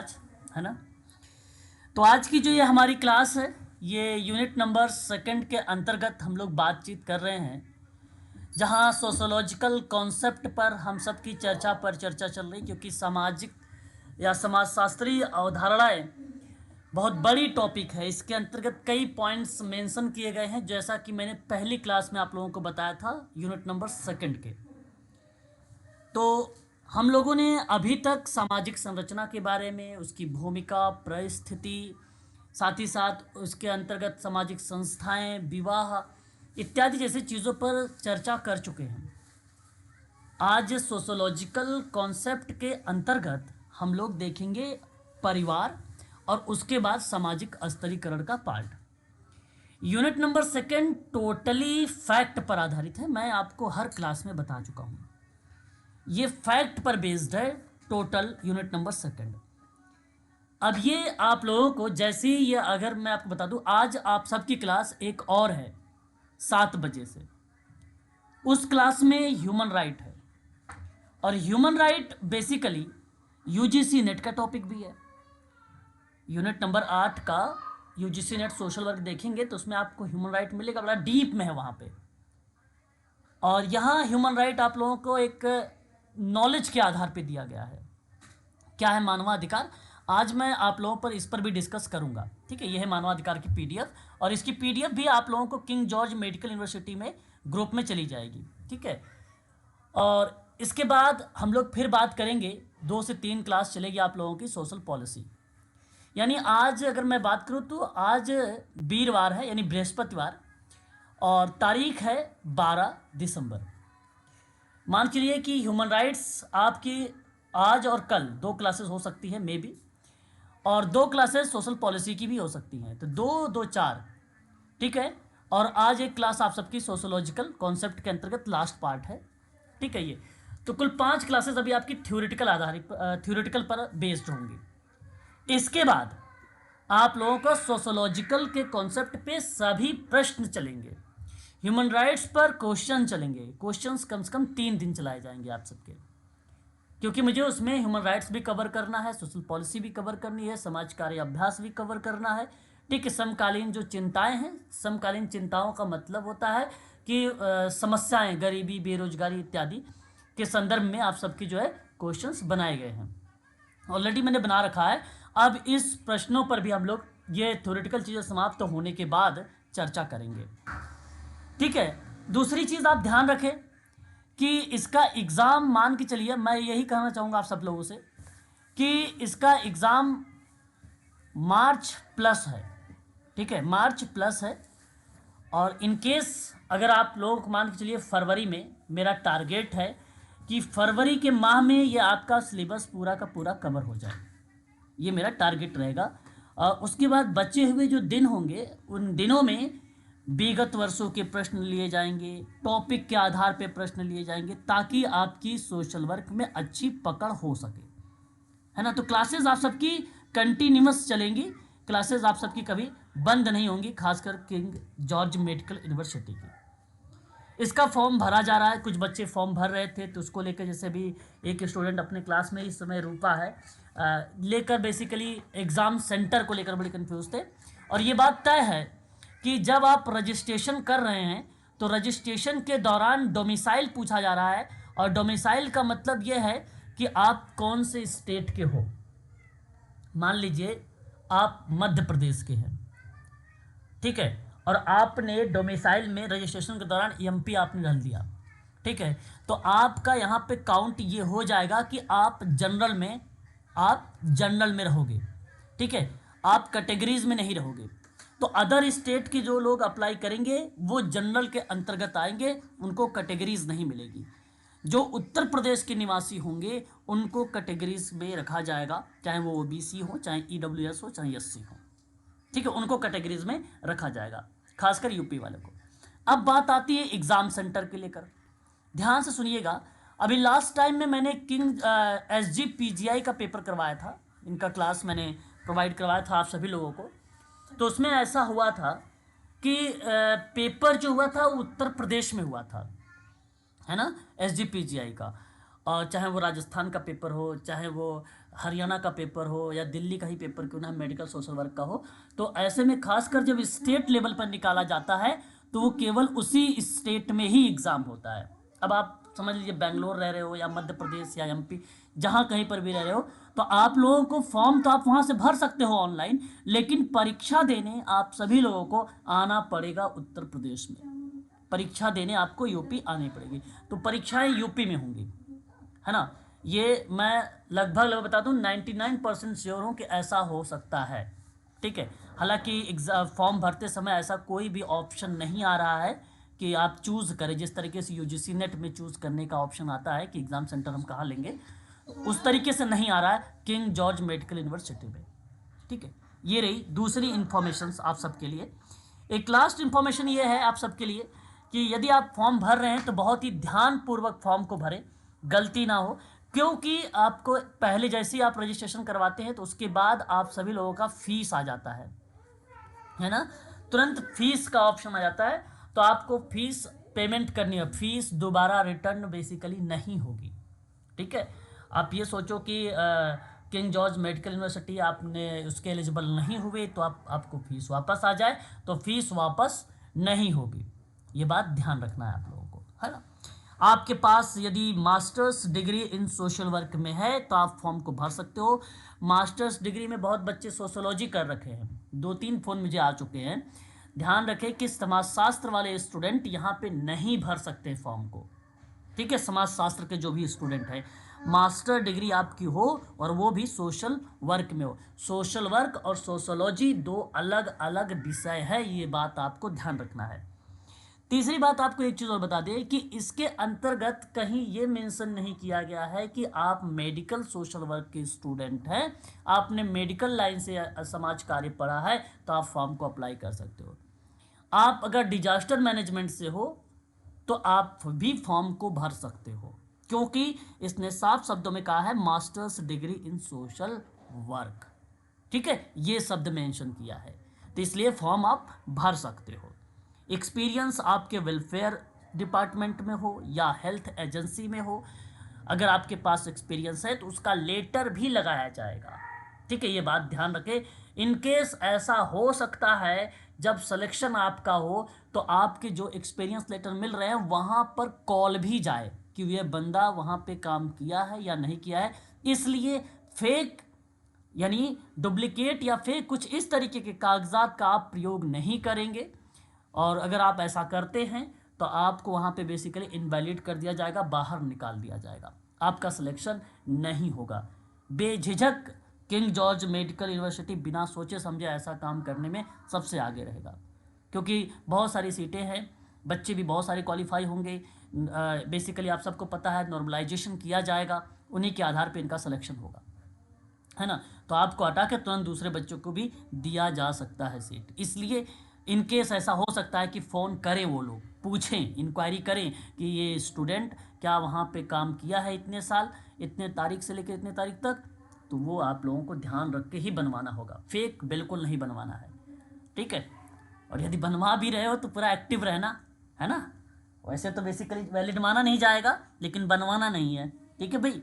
आज, है ना। तो आज की जो ये हमारी क्लास है, ये यूनिट नंबर 2 के अंतर्गत हम लोग बातचीत कर रहे हैं, जहाँ सोशोलॉजिकल कॉन्सेप्ट पर हम सब की चर्चा पर चर्चा चल रही, क्योंकि सामाजिक या समाजशास्त्रीय अवधारणाएं बहुत बड़ी टॉपिक है। इसके अंतर्गत कई पॉइंट्स मेंशन किए गए हैं, जैसा कि मैंने पहली क्लास में आप लोगों को बताया था यूनिट नंबर 2 के। तो हम लोगों ने अभी तक सामाजिक संरचना के बारे में, उसकी भूमिका, परिस्थिति, साथ ही साथ उसके अंतर्गत सामाजिक संस्थाएं, विवाह इत्यादि जैसी चीज़ों पर चर्चा कर चुके हैं। आज सोशोलॉजिकल कॉन्सेप्ट के अंतर्गत हम लोग देखेंगे परिवार और उसके बाद सामाजिक स्तरीकरण का part. Unit number 2 totally fact पर आधारित है। मैं आपको हर क्लास में बता चुका हूँ, ये फैक्ट पर बेस्ड है टोटल यूनिट नंबर 2। अब ये आप लोगों को जैसे ही ये, अगर मैं आपको बता दूं, आज आप सबकी क्लास एक और है 7 बजे से। उस क्लास में ह्यूमन राइट है, और human right basically UGC net का टॉपिक भी है। यूनिट नंबर 8 का यूजीसी नेट सोशल वर्क देखेंगे तो उसमें आपको ह्यूमन राइट मिलेगा, बड़ा डीप में है वहाँ पे। और यहाँ ह्यूमन राइट आप लोगों को एक नॉलेज के आधार पे दिया गया है। क्या है मानवाधिकार, आज मैं आप लोगों पर इस पर भी डिस्कस करूंगा, ठीक है। यह है मानवाधिकार की पीडीएफ, और इसकी पीडीएफ भी आप लोगों को किंग जॉर्ज मेडिकल यूनिवर्सिटी में ग्रुप में चली जाएगी, ठीक है। और इसके बाद हम लोग फिर बात करेंगे, 2 से 3 क्लास चलेगी आप लोगों की सोशल पॉलिसी। यानी आज अगर मैं बात करूं तो आज वीरवार है, यानी बृहस्पतिवार, और तारीख है 12 दिसंबर। मान चलिए कि ह्यूमन राइट्स आपकी आज और कल 2 क्लासेस हो सकती है मे बी, और 2 क्लासेस सोशल पॉलिसी की भी हो सकती हैं, तो 2 2 4, ठीक है। और आज एक क्लास आप सबकी सोशोलॉजिकल कॉन्सेप्ट के अंतर्गत लास्ट पार्ट है, ठीक है। ये तो कुल 5 क्लासेस अभी आपकी थ्योरेटिकल आधारित, थ्योरेटिकल पर बेस्ड होंगी। इसके बाद आप लोगों को सोशोलॉजिकल के कॉन्सेप्ट पे सभी प्रश्न चलेंगे, ह्यूमन राइट्स पर क्वेश्चन चलेंगे। क्वेश्चंस कम से कम 3 दिन चलाए जाएंगे आप सबके, क्योंकि मुझे उसमें ह्यूमन राइट्स भी कवर करना है, सोशल पॉलिसी भी कवर करनी है, समाज कार्य अभ्यास भी कवर करना है, ठीक है। समकालीन जो चिंताएं हैं, समकालीन चिंताओं का मतलब होता है कि समस्याएं, गरीबी, बेरोजगारी इत्यादि के संदर्भ में आप सबकी जो है क्वेश्चंस बनाए गए हैं, ऑलरेडी मैंने बना रखा है। अब इस प्रश्नों पर भी हम लोग ये थ्योरेटिकल चीज़ें समाप्त होने के बाद चर्चा करेंगे, ठीक है। दूसरी चीज़ आप ध्यान रखें कि इसका एग्ज़ाम, मान के चलिए, मैं यही कहना चाहूँगा आप सब लोगों से कि इसका एग्ज़ाम मार्च प्लस है, ठीक है, मार्च प्लस है। और इन केस अगर आप लोग मान के चलिए फरवरी में, मेरा टारगेट है कि फरवरी के माह में ये आपका सिलेबस पूरा का पूरा कवर हो जाए, ये मेरा टारगेट रहेगा। और उसके बाद बचे हुए जो दिन होंगे, उन दिनों में विगत वर्षों के प्रश्न लिए जाएंगे, टॉपिक के आधार पे प्रश्न लिए जाएंगे, ताकि आपकी सोशल वर्क में अच्छी पकड़ हो सके, है ना। तो क्लासेस आप सबकी कंटिन्यूअस चलेंगी, क्लासेस आप सबकी कभी बंद नहीं होंगी, खासकर किंग जॉर्ज मेडिकल यूनिवर्सिटी की। इसका फॉर्म भरा जा रहा है, कुछ बच्चे फॉर्म भर रहे थे, तो उसको लेकर, जैसे भी एक स्टूडेंट अपने क्लास में इस समय रूपा है, लेकर बेसिकली एग्ज़ाम सेंटर को लेकर बड़े कंफ्यूज थे। और ये बात तय है कि जब आप रजिस्ट्रेशन कर रहे हैं तो रजिस्ट्रेशन के दौरान डोमिसाइल पूछा जा रहा है, और डोमिसाइल का मतलब ये है कि आप कौन से स्टेट के हो। मान लीजिए आप मध्य प्रदेश के हैं, ठीक है, और आपने डोमिसाइल में रजिस्ट्रेशन के दौरान एमपी आपने डाल दिया, ठीक है, तो आपका यहाँ पे काउंट ये हो जाएगा कि आप जनरल में रहोगे, ठीक है, आप कैटेगरीज में नहीं रहोगे। तो अदर स्टेट के जो लोग अप्लाई करेंगे वो जनरल के अंतर्गत आएंगे, उनको कैटेगरीज नहीं मिलेगी। जो उत्तर प्रदेश के निवासी होंगे उनको कैटेगरीज में रखा जाएगा, चाहे वो ओबीसी हो, चाहे ईडब्ल्यूएस हो, चाहे एससी हो, ठीक है, उनको कैटेगरीज में रखा जाएगा, खासकर यूपी वाले को। अब बात आती है एग्ज़ाम सेंटर के लेकर, ध्यान से सुनिएगा। अभी लास्ट टाइम में मैंने किंग SGPGI का पेपर करवाया था, इनका क्लास मैंने प्रोवाइड करवाया था आप सभी लोगों को। तो उसमें ऐसा हुआ था कि पेपर जो हुआ था उत्तर प्रदेश में हुआ था, है ना, SGPGI का। और चाहे वो राजस्थान का पेपर हो, चाहे वो हरियाणा का पेपर हो या दिल्ली का ही पेपर क्यों ना मेडिकल सोशल वर्क का हो, तो ऐसे में खासकर जब स्टेट लेवल पर निकाला जाता है तो वो केवल उसी स्टेट में ही एग्ज़ाम होता है। अब आप समझ लीजिए बेंगलोर रह रहे हो या मध्य प्रदेश या एमपी, जहाँ कहीं पर भी रह रहे हो, तो आप लोगों को फॉर्म तो आप वहाँ से भर सकते हो ऑनलाइन, लेकिन परीक्षा देने आप सभी लोगों को आना पड़ेगा उत्तर प्रदेश में। परीक्षा देने आपको यूपी आनी पड़ेगी, तो परीक्षाएं यूपी में होंगी, है ना। ये मैं लगभग बता दूं 99% श्योर हूँ कि ऐसा हो सकता है, ठीक है। हालांकि एग्ज़ाम फॉर्म भरते समय ऐसा कोई भी ऑप्शन नहीं आ रहा है कि आप चूज़ करें, जिस तरीके से यूजीसी नेट में चूज़ करने का ऑप्शन आता है कि एग्ज़ाम सेंटर हम कहाँ लेंगे, उस तरीके से नहीं आ रहा है किंग जॉर्ज मेडिकल यूनिवर्सिटी में, ठीक है। ये रही दूसरी इन्फॉर्मेशंस आप सबके लिए। एक लास्ट इन्फॉर्मेशन ये है आप सबके लिए कि यदि आप फॉर्म भर रहे हैं तो बहुत ही ध्यानपूर्वक फॉर्म को भरें, गलती ना हो, क्योंकि आपको पहले जैसे ही आप रजिस्ट्रेशन करवाते हैं तो उसके बाद आप सभी लोगों का फीस आ जाता है ना, तुरंत फीस का ऑप्शन आ जाता है, तो आपको फीस पेमेंट करनी है, फीस दोबारा रिटर्न बेसिकली नहीं होगी, ठीक है। आप ये सोचो कि किंग जॉर्ज मेडिकल यूनिवर्सिटी आपने उसके एलिजिबल नहीं हुए तो आपको फीस वापस आ जाए, तो फीस वापस नहीं होगी, ये बात ध्यान रखना है आप लोगों को, है ना। आपके पास यदि masters degree in social work में है तो आप फॉर्म को भर सकते हो। मास्टर्स डिग्री में बहुत बच्चे सोशोलॉजी कर रखे हैं, 2-3 फ़ोन मुझे आ चुके हैं। ध्यान रखें कि समाजशास्त्र वाले स्टूडेंट यहाँ पे नहीं भर सकते फॉर्म को, ठीक है। समाजशास्त्र के जो भी स्टूडेंट हैं, मास्टर डिग्री आपकी हो और वो भी सोशल वर्क में हो। सोशल वर्क और सोशोलॉजी दो अलग अलग विषय है, ये बात आपको ध्यान रखना है। तीसरी बात आपको एक चीज़ और बता दें कि इसके अंतर्गत कहीं ये मेंशन नहीं किया गया है कि आप मेडिकल सोशल वर्क के स्टूडेंट हैं, आपने मेडिकल लाइन से समाज कार्य पढ़ा है तो आप फॉर्म को अप्लाई कर सकते हो। आप अगर डिजास्टर मैनेजमेंट से हो तो आप भी फॉर्म को भर सकते हो, क्योंकि इसने साफ शब्दों में कहा है masters degree in social work, ठीक है, ये शब्द मेंशन किया है, तो इसलिए फॉर्म आप भर सकते हो। एक्सपीरियंस आपके वेलफेयर डिपार्टमेंट में हो या हेल्थ एजेंसी में हो, अगर आपके पास एक्सपीरियंस है तो उसका लेटर भी लगाया जाएगा, ठीक है, ये बात ध्यान रखें। इनकेस ऐसा हो सकता है जब सिलेक्शन आपका हो तो आपके जो एक्सपीरियंस लेटर मिल रहे हैं वहाँ पर कॉल भी जाए कि ये बंदा वहाँ पे काम किया है या नहीं किया है, इसलिए फेक यानी डुप्लीकेट या फेक कुछ इस तरीके के कागजात का आप प्रयोग नहीं करेंगे, और अगर आप ऐसा करते हैं तो आपको वहाँ पे बेसिकली इनवैलिड कर दिया जाएगा, बाहर निकाल दिया जाएगा, आपका सिलेक्शन नहीं होगा। बेझिझक किंग जॉर्ज मेडिकल यूनिवर्सिटी बिना सोचे समझे ऐसा काम करने में सबसे आगे रहेगा, क्योंकि बहुत सारी सीटें हैं, बच्चे भी बहुत सारे क्वालिफाई होंगे, बेसिकली आप सबको पता है नॉर्मलाइजेशन किया जाएगा, उन्हीं के आधार पे इनका सिलेक्शन होगा, है ना। तो आपको हटा के तुरंत दूसरे बच्चों को भी दिया जा सकता है सीट, इसलिए इनकेस ऐसा हो सकता है कि फ़ोन करें, वो लोग पूछें, इंक्वायरी करें कि ये स्टूडेंट क्या वहाँ पे काम किया है इतने साल, इतने तारीख से लेकर इतने तारीख तक, तो वो आप लोगों को ध्यान रख के ही बनवाना होगा, फेक बिल्कुल नहीं बनवाना है, ठीक है। और यदि बनवा भी रहे हो तो पूरा एक्टिव रहना, है ना। वैसे तो बेसिकली वैलिड माना नहीं जाएगा, लेकिन बनवाना नहीं है, ठीक है भाई,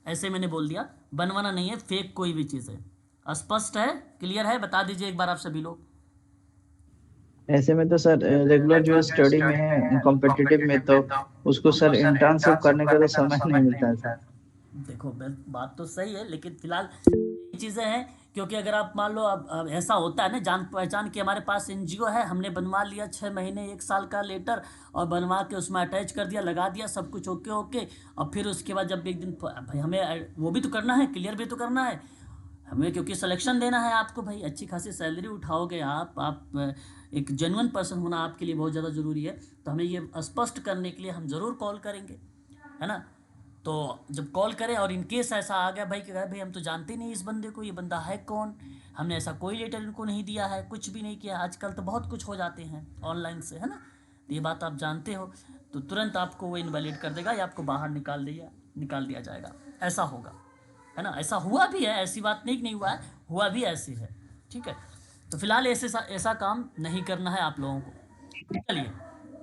ऐसे मैंने बोल दिया, बनवाना नहीं है, फेक कोई भी चीज़ है। स्पष्ट है, क्लियर है, बता दीजिए एक बार आप सभी लोग। ऐसे में तो सर रेगुलर जो स्टडी में है कॉम्पिटिटिव में, तो उसको सर इंटर्नशिप करने का तो समय नहीं मिलता है सर। देखो बात तो सही है, लेकिन फिलहाल ये चीज़ें हैं, क्योंकि अगर आप मान लो अब ऐसा होता है ना, जान पहचान के हमारे पास एनजीओ है, हमने बनवा लिया 6 महीने 1 साल का लेटर और बनवा के उसमें अटैच कर दिया, लगा दिया, सब कुछ ओके ओके, और फिर उसके बाद जब एक दिन भाई हमें वो भी तो करना है, क्लियर भी तो करना है हमें, क्योंकि सिलेक्शन देना है आपको भाई, अच्छी खासी सैलरी उठाओगे आप एक जेन्युइन पर्सन होना आपके लिए बहुत ज़्यादा ज़रूरी है, तो हमें ये स्पष्ट करने के लिए हम ज़रूर कॉल करेंगे, है ना। तो जब कॉल करें और इन केस ऐसा आ गया भाई कि भाई हम तो जानते नहीं इस बंदे को, ये बंदा है कौन, हमने ऐसा कोई लेटर इनको नहीं दिया है, कुछ भी नहीं किया, आजकल तो बहुत कुछ हो जाते हैं ऑनलाइन से, है ना, तो ये बात आप जानते हो, तो तुरंत आपको वो इनवैलिड कर देगा या आपको बाहर निकाल दिया जाएगा, ऐसा होगा, है ना। ऐसा हुआ भी है, ऐसी बात नहीं कि नहीं हुआ है, हुआ भी ऐसी है, ठीक है। तो फिलहाल ऐसा काम नहीं करना है आप लोगों को, चलिए।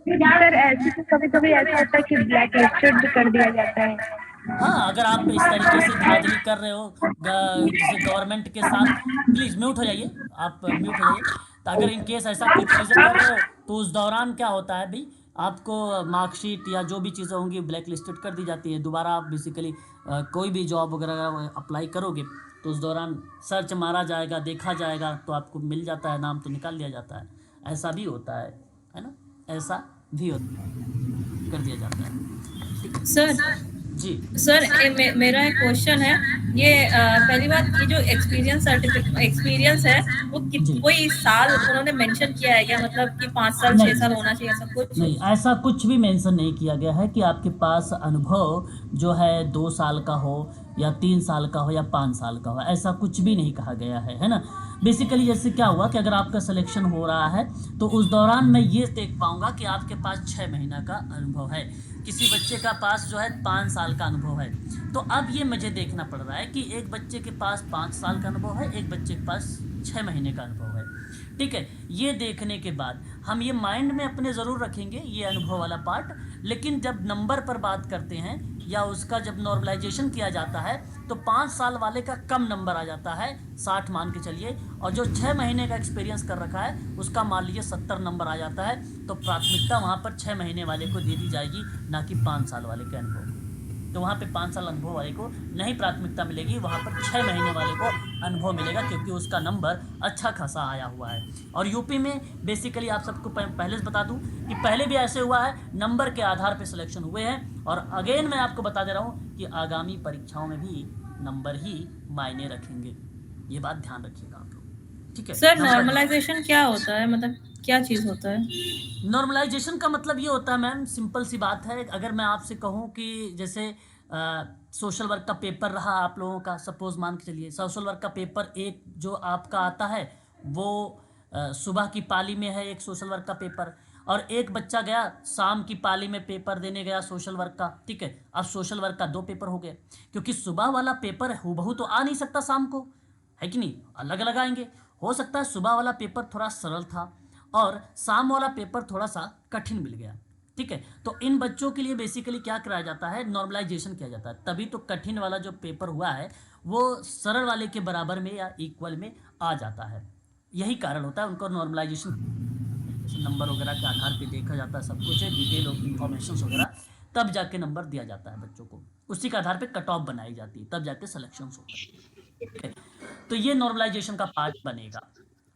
सर ऐसे तो कभी कभी ऐसा होता है कि ब्लैक लिस्टेड भी कर दिया जाता है। हाँ, अगर आप इस तरीके से धांधली कर रहे हो जैसे गवर्नमेंट के साथ, प्लीज़ म्यूट हो जाइए, आप म्यूट हो जाइए। तो अगर इन केस ऐसा कुछ चीज़ें कर रहे हो तो उस दौरान क्या होता है भाई, आपको मार्कशीट या जो भी चीज़ें होंगी ब्लैक लिस्टेड कर दी जाती है। दोबारा आप बेसिकली कोई भी जॉब वगैरह अप्लाई करोगे तो उस दौरान सर्च मारा जाएगा, देखा जाएगा, तो आपको मिल जाता है, नाम तो निकाल लिया जाता है। ऐसा भी होता है ना, ऐसा भी कर दिया जाता है। ठीक है सर जी। सर मेरा एक क्वेश्चन है। ये पहली बात, ये जो एक्सपीरियंस है वो जी कोई साल उन्होंने मेंशन किया है क्या, मतलब कि 5 साल 6 साल होना चाहिए ऐसा कुछ? नहीं, ऐसा कुछ भी मेंशन नहीं किया गया है कि आपके पास अनुभव जो है 2 साल का हो या 3 साल का हो या 5 साल का हो, ऐसा कुछ भी नहीं कहा गया है ना। बेसिकली जैसे क्या हुआ कि अगर आपका सिलेक्शन हो रहा है तो उस दौरान मैं ये देख पाऊंगा कि आपके पास 6 महीना का अनुभव है, किसी बच्चे का पास जो है 5 साल का अनुभव है। तो अब ये मुझे देखना पड़ रहा है कि एक बच्चे के पास 5 साल का अनुभव है, एक बच्चे के पास 6 महीने का अनुभव है। ठीक है, ये देखने के बाद हम ये माइंड में अपने ज़रूर रखेंगे ये अनुभव वाला पार्ट, लेकिन जब नंबर पर बात करते हैं या उसका जब नॉर्मलाइजेशन किया जाता है तो 5 साल वाले का कम नंबर आ जाता है, 60 मान के चलिए, और जो 6 महीने का एक्सपीरियंस कर रखा है उसका मान लीजिए 70 नंबर आ जाता है। तो प्राथमिकता वहाँ पर 6 महीने वाले को दे दी जाएगी, ना कि 5 साल वाले के अनुभव। तो वहाँ पे 5 साल अनुभव वाले को नहीं प्राथमिकता मिलेगी, वहाँ पर 6 महीने वाले को अनुभव मिलेगा, क्योंकि उसका नंबर अच्छा खासा आया हुआ है। और यूपी में बेसिकली आप सबको पहले से बता दूं कि पहले भी ऐसे हुआ है, नंबर के आधार पर सिलेक्शन हुए हैं, और अगेन मैं आपको बता दे रहा हूँ कि आगामी परीक्षाओं में भी नंबर ही मायने रखेंगे। ये बात ध्यान रखिएगा आप लोग, ठीक है। सर नॉर्मलाइजेशन क्या होता है, मतलब क्या चीज़ होता है? नॉर्मलाइजेशन का मतलब ये होता है मैम, सिंपल सी बात है। अगर मैं आपसे कहूँ कि जैसे सोशल वर्क का पेपर रहा आप लोगों का, सपोज मान के चलिए सोशल वर्क का पेपर एक जो आपका आता है वो सुबह की पाली में है एक सोशल वर्क का पेपर, और एक बच्चा गया शाम की पाली में पेपर देने गया सोशल वर्क का। ठीक है, अब सोशल वर्क का 2 पेपर हो गए, क्योंकि सुबह वाला पेपर हूबहू तो आ नहीं सकता शाम को, है कि नहीं, अलग अलग आएंगे। हो सकता है सुबह वाला पेपर थोड़ा सरल था और शाम वाला पेपर थोड़ा सा कठिन मिल गया। ठीक है, तो इन बच्चों के लिए बेसिकली क्या कराया जाता है, नॉर्मलाइजेशन किया जाता है, तभी तो कठिन वाला जो पेपर हुआ है वो सरल वाले के बराबर में या इक्वल में आ जाता है। यही कारण होता है उनको नॉर्मलाइजेशन, नंबर वगैरह के आधार पे देखा जाता है, सब कुछ है, डिटेल ऑफ इंफॉर्मेशन वगैरह, तब जाके नंबर दिया जाता है बच्चों को, उसी के आधार पे कट ऑफ बनाई जाती है, तब जाके सिलेक्शन होता है। ठीक है, तो ये नॉर्मलाइजेशन का पार्ट बनेगा।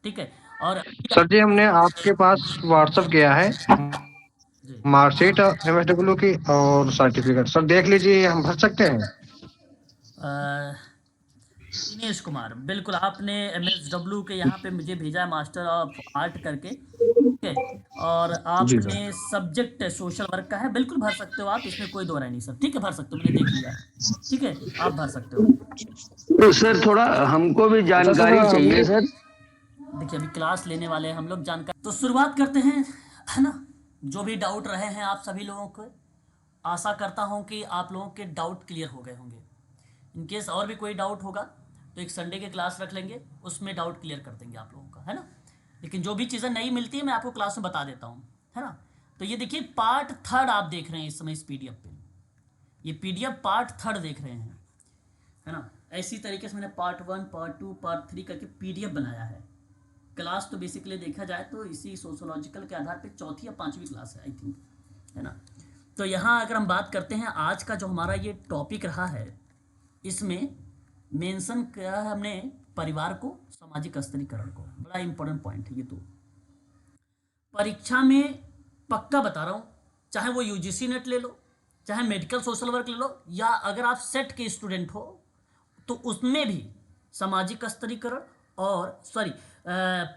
ठीक है, और सर जी हमने आपके पास व्हाट्सअप किया है जी मार्कशीट एमएसडब्ल्यू की और सर्टिफिकेट, सर देख लीजिए, हम भर सकते हैं? दिनेश कुमार, बिल्कुल आपने MSW के यहाँ पे मुझे भेजा है मास्टर ऑफ आर्ट करके। ठीक है, और जी आपने सर। सब्जेक्ट सोशल वर्क का है, बिल्कुल भर सकते हो आप, इसमें कोई दो राय नहीं सर। ठीक है, भर सकते हो, मैंने देख लिया है। ठीक है, आप भर सकते हो। तो सर थोड़ा हमको भी जानकारी चाहिए सर। देखिए अभी क्लास लेने वाले हैं हम लोग, जानकारी तो शुरुआत करते हैं, है ना। जो भी डाउट रहे हैं आप सभी लोगों को, आशा करता हूँ कि आप लोगों के डाउट क्लियर हो गए होंगे। इन केस और भी कोई डाउट होगा तो एक संडे के क्लास रख लेंगे, उसमें डाउट क्लियर कर देंगे आप लोगों का, है ना। लेकिन जो भी चीज़ें नहीं मिलती है मैं आपको क्लास में बता देता हूँ, है ना। तो ये देखिए पार्ट 3 आप देख रहे हैं इस समय इस PDF पे, ये PDF पार्ट 3 देख रहे हैं, है ना। ऐसी तरीके से मैंने पार्ट 1 पार्ट 2 पार्ट 3 करके PDF बनाया है। क्लास तो बेसिकली देखा जाए तो इसी सोशोलॉजिकल के आधार पे चौथी या 5वीं क्लास है आई थिंक, है ना। तो यहाँ अगर हम बात करते हैं आज का जो हमारा ये टॉपिक रहा है, इसमें मेंशन किया है हमने परिवार को, सामाजिक स्तरीकरण को, बड़ा इंपॉर्टेंट पॉइंट है ये। तो परीक्षा में पक्का बता रहा हूँ, चाहे वो UGC नेट ले लो, चाहे मेडिकल सोशल वर्क ले लो, या अगर आप सेट के स्टूडेंट हो तो उसमें भी सामाजिक स्तरीकरण और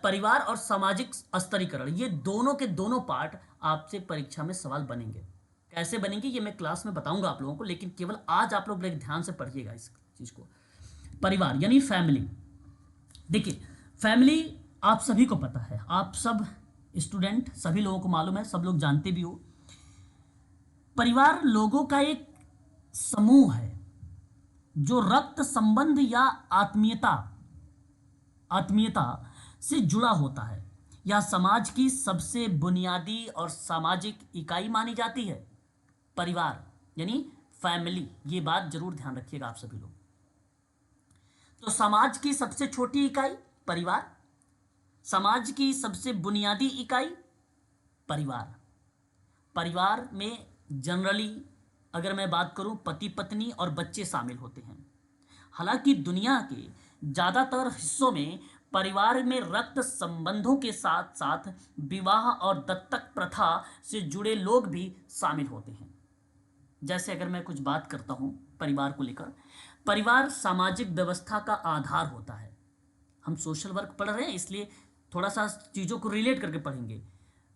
परिवार और सामाजिक स्तरीकरण, ये दोनों के दोनों पार्ट आपसे परीक्षा में सवाल बनेंगे। कैसे बनेंगे ये मैं क्लास में बताऊंगा आप लोगों को, लेकिन केवल आज आप लोग ध्यान से पढ़िएगा इस चीज़ को। परिवार यानी फैमिली। देखिए फैमिली आप सभी को पता है, आप सब स्टूडेंट सभी लोगों को मालूम है, सब लोग जानते भी हो। परिवार लोगों का एक समूह है जो रक्त संबंध या आत्मीयता से जुड़ा होता है, यह समाज की सबसे बुनियादी और सामाजिक इकाई मानी जाती है। परिवार यानी फैमिली, ये बात जरूर ध्यान रखिएगा आप सभी लोग। तो समाज की सबसे छोटी इकाई परिवार, समाज की सबसे बुनियादी इकाई परिवार। परिवार में जनरली अगर मैं बात करूं पति पत्नी और बच्चे शामिल होते हैं। हालांकि दुनिया के ज़्यादातर हिस्सों में परिवार में रक्त संबंधों के साथ साथ विवाह और दत्तक प्रथा से जुड़े लोग भी शामिल होते हैं। जैसे अगर मैं कुछ बात करता हूं परिवार को लेकर, परिवार सामाजिक व्यवस्था का आधार होता है। हम सोशल वर्क पढ़ रहे हैं इसलिए थोड़ा सा चीज़ों को रिलेट करके पढ़ेंगे।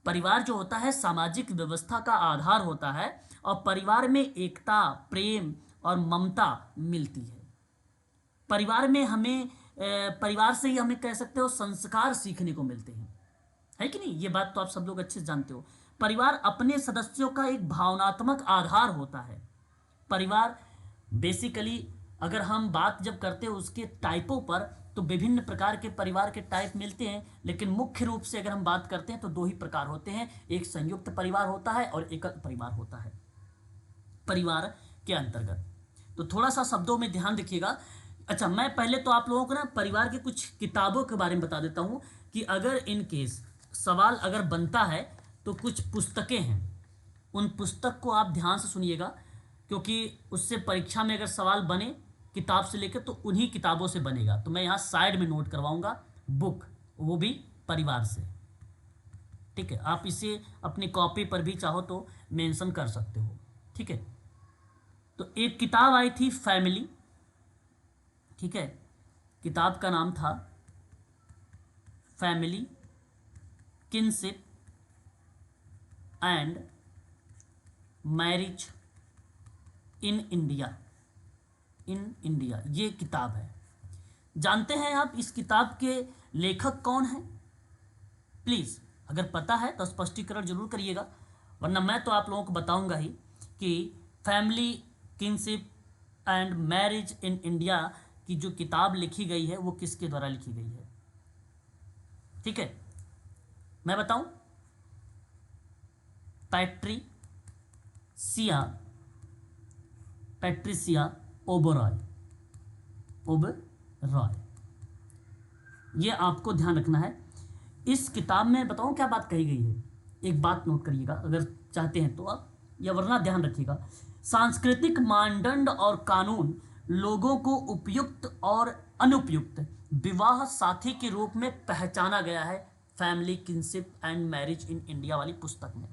परिवार जो होता है सामाजिक व्यवस्था का आधार होता है और परिवार में एकता, प्रेम और ममता मिलती है। परिवार में हमें परिवार से ही हमें कह सकते हो संस्कार सीखने को मिलते हैं, है कि नहीं? ये बात तो आप सब लोग अच्छे से जानते हो। परिवार अपने सदस्यों का एक भावनात्मक आधार होता है। परिवार बेसिकली अगर हम बात जब करते हैं उसके टाइपों पर, तो विभिन्न प्रकार के परिवार के टाइप मिलते हैं, लेकिन मुख्य रूप से अगर हम बात करते हैं तो दो ही प्रकार होते हैं, एक संयुक्त परिवार होता है और एकल परिवार होता है परिवार के अंतर्गत। तो थोड़ा सा शब्दों में ध्यान रखिएगा। अच्छा, मैं पहले तो आप लोगों को ना परिवार की कुछ किताबों के बारे में बता देता हूँ कि अगर इन केस सवाल अगर बनता है तो कुछ पुस्तकें हैं, उन पुस्तक को आप ध्यान से सुनिएगा, क्योंकि उससे परीक्षा में अगर सवाल बने किताब से लेकर तो उन्हीं किताबों से बनेगा। तो मैं यहाँ साइड में नोट करवाऊँगा बुक, वो भी परिवार से, ठीक है? आप इसे अपनी कॉपी पर भी चाहो तो मेंशन कर सकते हो, ठीक है? तो एक किताब आई थी फैमिली, ठीक है? किताब का नाम था family, kinship and marriage in India, in India, ये किताब है। जानते हैं आप इस किताब के लेखक कौन हैं? प्लीज़ अगर पता है तो स्पष्टीकरण जरूर करिएगा, वरना मैं तो आप लोगों को बताऊंगा ही कि family, kinship and marriage in India की जो किताब लिखी गई है वो किसके द्वारा लिखी गई है, ठीक है? मैं बताऊं, पैट्रिसिया ओबरॉय, ये आपको ध्यान रखना है। इस किताब में बताऊं क्या बात कही गई है, एक बात नोट करिएगा अगर चाहते हैं तो आप, या वरना ध्यान रखिएगा। सांस्कृतिक मानदंड और कानून लोगों को उपयुक्त और अनुपयुक्त विवाह साथी के रूप में पहचाना गया है family, kinship and marriage in India वाली पुस्तक में।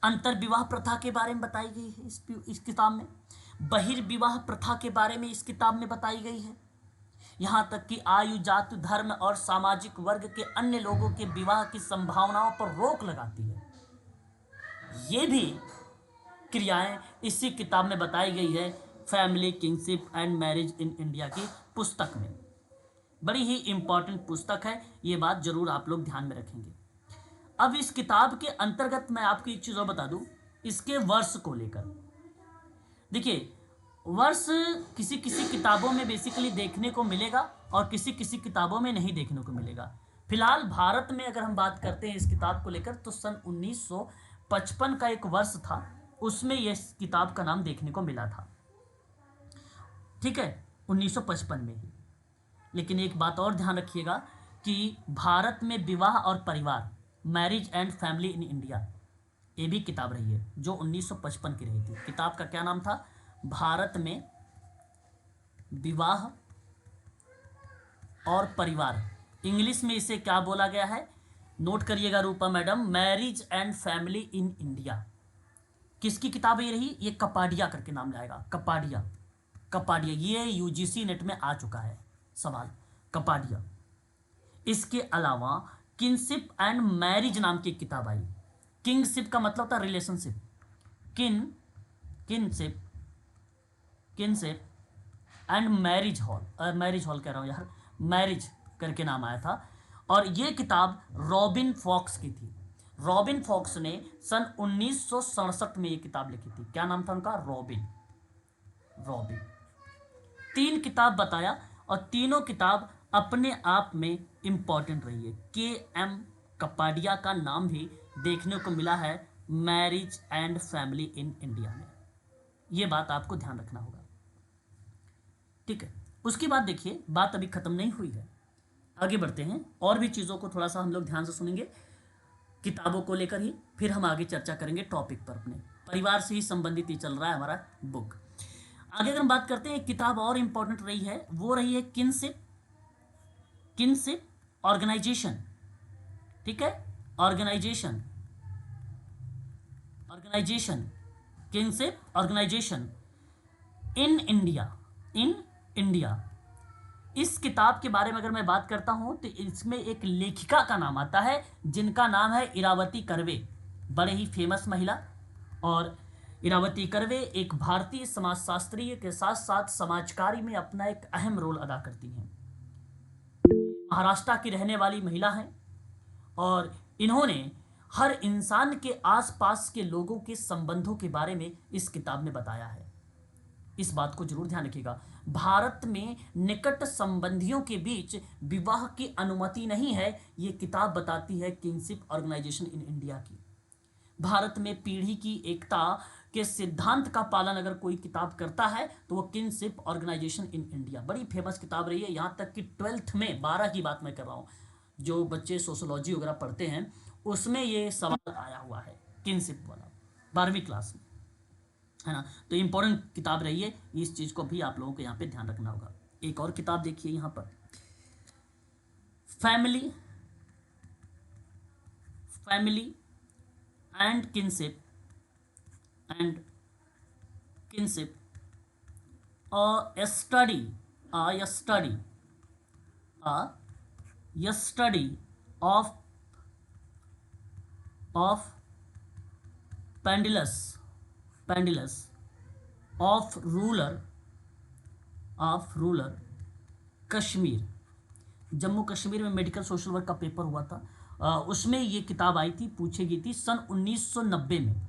अंतर विवाह प्रथा के बारे में बताई गई है इस किताब में। बहिर्विवाह प्रथा के बारे में इस किताब में बताई गई है। यहाँ तक कि आयु, जाति, धर्म और सामाजिक वर्ग के अन्य लोगों के विवाह की संभावनाओं पर रोक लगाती है। ये भी क्रियाएं इसी किताब में बताई गई है family, kinship and marriage in India की पुस्तक में। बड़ी ही इंपॉर्टेंट पुस्तक है, ये बात जरूर आप लोग ध्यान में रखेंगे। अब इस किताब के अंतर्गत मैं आपको एक चीज़ और बता दूं, इसके वर्ष को लेकर। देखिए, वर्ष किसी किसी किताबों में बेसिकली देखने को मिलेगा और किसी किसी किताबों में नहीं देखने को मिलेगा। फिलहाल भारत में अगर हम बात करते हैं इस किताब को लेकर तो सन 1955 का एक वर्ष था, उसमें यह किताब का नाम देखने को मिला था, ठीक है? 1955 में ही। लेकिन एक बात और ध्यान रखिएगा कि भारत में विवाह और परिवार, marriage and family in India, ये भी किताब रही है जो 1955 की रही थी। किताब का क्या नाम था? भारत में विवाह और परिवार। इंग्लिश में इसे क्या बोला गया है? नोट करिएगा Rupa madam, marriage and family in India. किसकी किताब ये रही? ये कपाडिया करके नाम आएगा, कपाडिया। ये यूजीसी नेट में आ चुका है सवाल, कपाडिया। इसके अलावा किनशिप एंड मैरिज नाम की एक किताब आई। किंगशिप का मतलब था relationship, kinship and marriage hall कह रहा हूँ यार, मैरिज करके नाम आया था। और ये किताब रॉबिन फॉक्स की थी। रॉबिन फॉक्स ने सन 1967 में ये किताब लिखी थी। क्या नाम था उनका? रॉबिन। 3 किताब बताया और तीनों किताब अपने आप में इम्पॉर्टेंट रही है। के.एम. कपाडिया का नाम भी देखने को मिला है marriage and family in India में। ये बात आपको ध्यान रखना होगा, ठीक है। उसके बाद देखिए, बात अभी ख़त्म नहीं हुई है, आगे बढ़ते हैं, और भी चीज़ों को थोड़ा सा हम लोग ध्यान से सुनेंगे किताबों को लेकर ही, फिर हम आगे चर्चा करेंगे टॉपिक पर। अपने परिवार से ही संबंधित ही चल रहा है हमारा बुक। आगे अगर हम बात करते हैं, एक किताब और इम्पोर्टेंट रही है, वो रही है किनशिप ऑर्गेनाइजेशन, ठीक है, organisation kinship organisation in India. इस किताब के बारे में अगर मैं बात करता हूं तो इसमें एक लेखिका का नाम आता है, जिनका नाम है इरावती कर्वे, बड़े ही फेमस महिला। और इरावती कर्वे एक भारतीय समाजशास्त्री के साथ साथ समाजकारी में अपना एक अहम रोल अदा करती हैं। महाराष्ट्र की रहने वाली महिला हैं और इन्होंने हर इंसान के आसपास के लोगों के संबंधों के बारे में इस किताब में बताया है। इस बात को जरूर ध्यान रखिएगा, भारत में निकट संबंधियों के बीच विवाह की अनुमति नहीं है, ये किताब बताती है किनशिप ऑर्गेनाइजेशन इन इंडिया की। भारत में पीढ़ी की एकता के सिद्धांत का पालन अगर कोई किताब करता है तो वो किनशिप ऑर्गेनाइजेशन इन इंडिया, बड़ी फेमस किताब रही है। यहाँ तक कि 12th में 12 की बात मैं कर रहा हूँ, जो बच्चे सोशोलॉजी वगैरह पढ़ते हैं उसमें ये सवाल आया हुआ है, किनशिप वाला, 12वीं क्लास में, है ना। तो इम्पोर्टेंट किताब रही है, इस चीज़ को भी आप लोगों को यहाँ पे ध्यान रखना होगा। एक और किताब देखिए यहाँ पर, family and kinship a study of pendulous of ruler Kashmir. Jammu Kashmir में मेडिकल सोशल वर्क का पेपर हुआ था, उसमें ये किताब आई थी, पूछी गई थी सन 1990 में।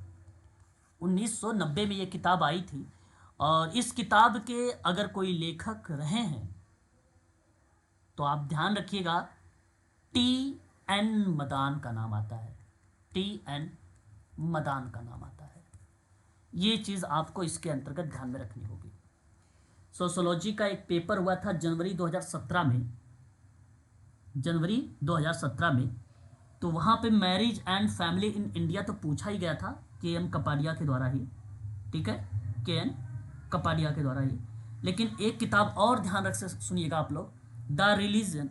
1990 में ये किताब आई थी। और इस किताब के अगर कोई लेखक रहे हैं तो आप ध्यान रखिएगा, T.N. मदान का नाम आता है, T.N. मदान का नाम आता है। ये चीज़ आपको इसके अंतर्गत ध्यान में रखनी होगी। सोशोलॉजी का एक पेपर हुआ था जनवरी 2017 में, तो वहाँ पे marriage and family in India तो पूछा ही गया था K.M. कपाडिया के द्वारा ही, ठीक है, K.N. कपाडिया के द्वारा ही। लेकिन एक किताब और ध्यान रख से सुनिएगा आप लोग, the religion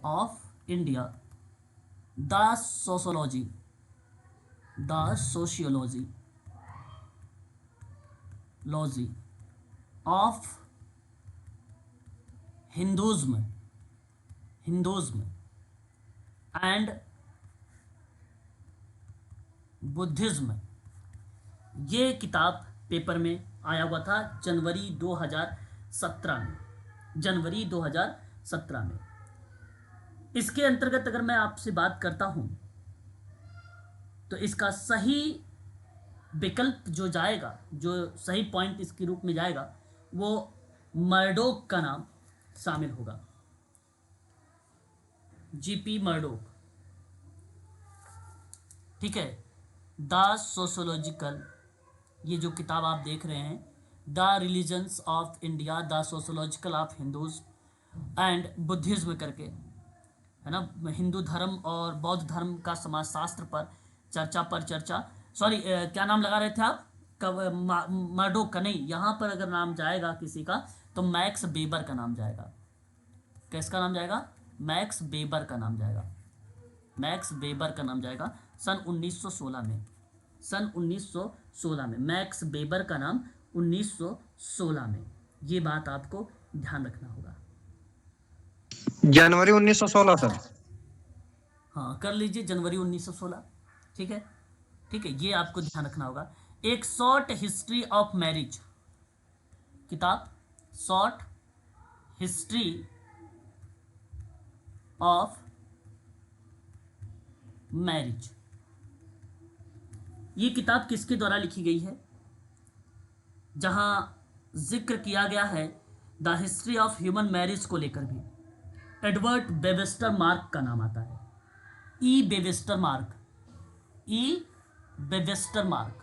of India, the sociology of Hinduism and Buddhism. ये किताब पेपर में आया हुआ था जनवरी 2017 में। इसके अंतर्गत अगर मैं आपसे बात करता हूं तो इसका सही विकल्प जो जाएगा, जो सही पॉइंट इसके रूप में जाएगा, वो मर्डोक का नाम शामिल होगा, G.P. मर्डोक, ठीक है। द सोशोलॉजिकल, ये जो किताब आप देख रहे हैं, the religions of India, the sociological of Hindus and Buddhism करके, है ना, हिंदू धर्म और बौद्ध धर्म का समाजशास्त्र पर चर्चा, सॉरी क्या नाम लगा रहे थे आप, मर्डोक का नहीं, यहाँ पर अगर नाम जाएगा किसी का तो मैक्स वेबर का नाम जाएगा। किसका नाम जाएगा? मैक्स वेबर का नाम जाएगा, सन 1916 में, मैक्स वेबर का नाम 1916 में। ये बात आपको ध्यान रखना होगा। जनवरी 1916 सर। हाँ, कर लीजिए, जनवरी 1916, ठीक है, ये आपको ध्यान रखना होगा। एक शॉर्ट हिस्ट्री ऑफ मैरिज किताब, शॉर्ट हिस्ट्री ऑफ मैरिज, ये किताब किसके द्वारा लिखी गई है? जहां जिक्र किया गया है the history of human marriage को लेकर भी एडवर्ड वेबस्टर मार्क का नाम आता है। ई वेबस्टर मार्क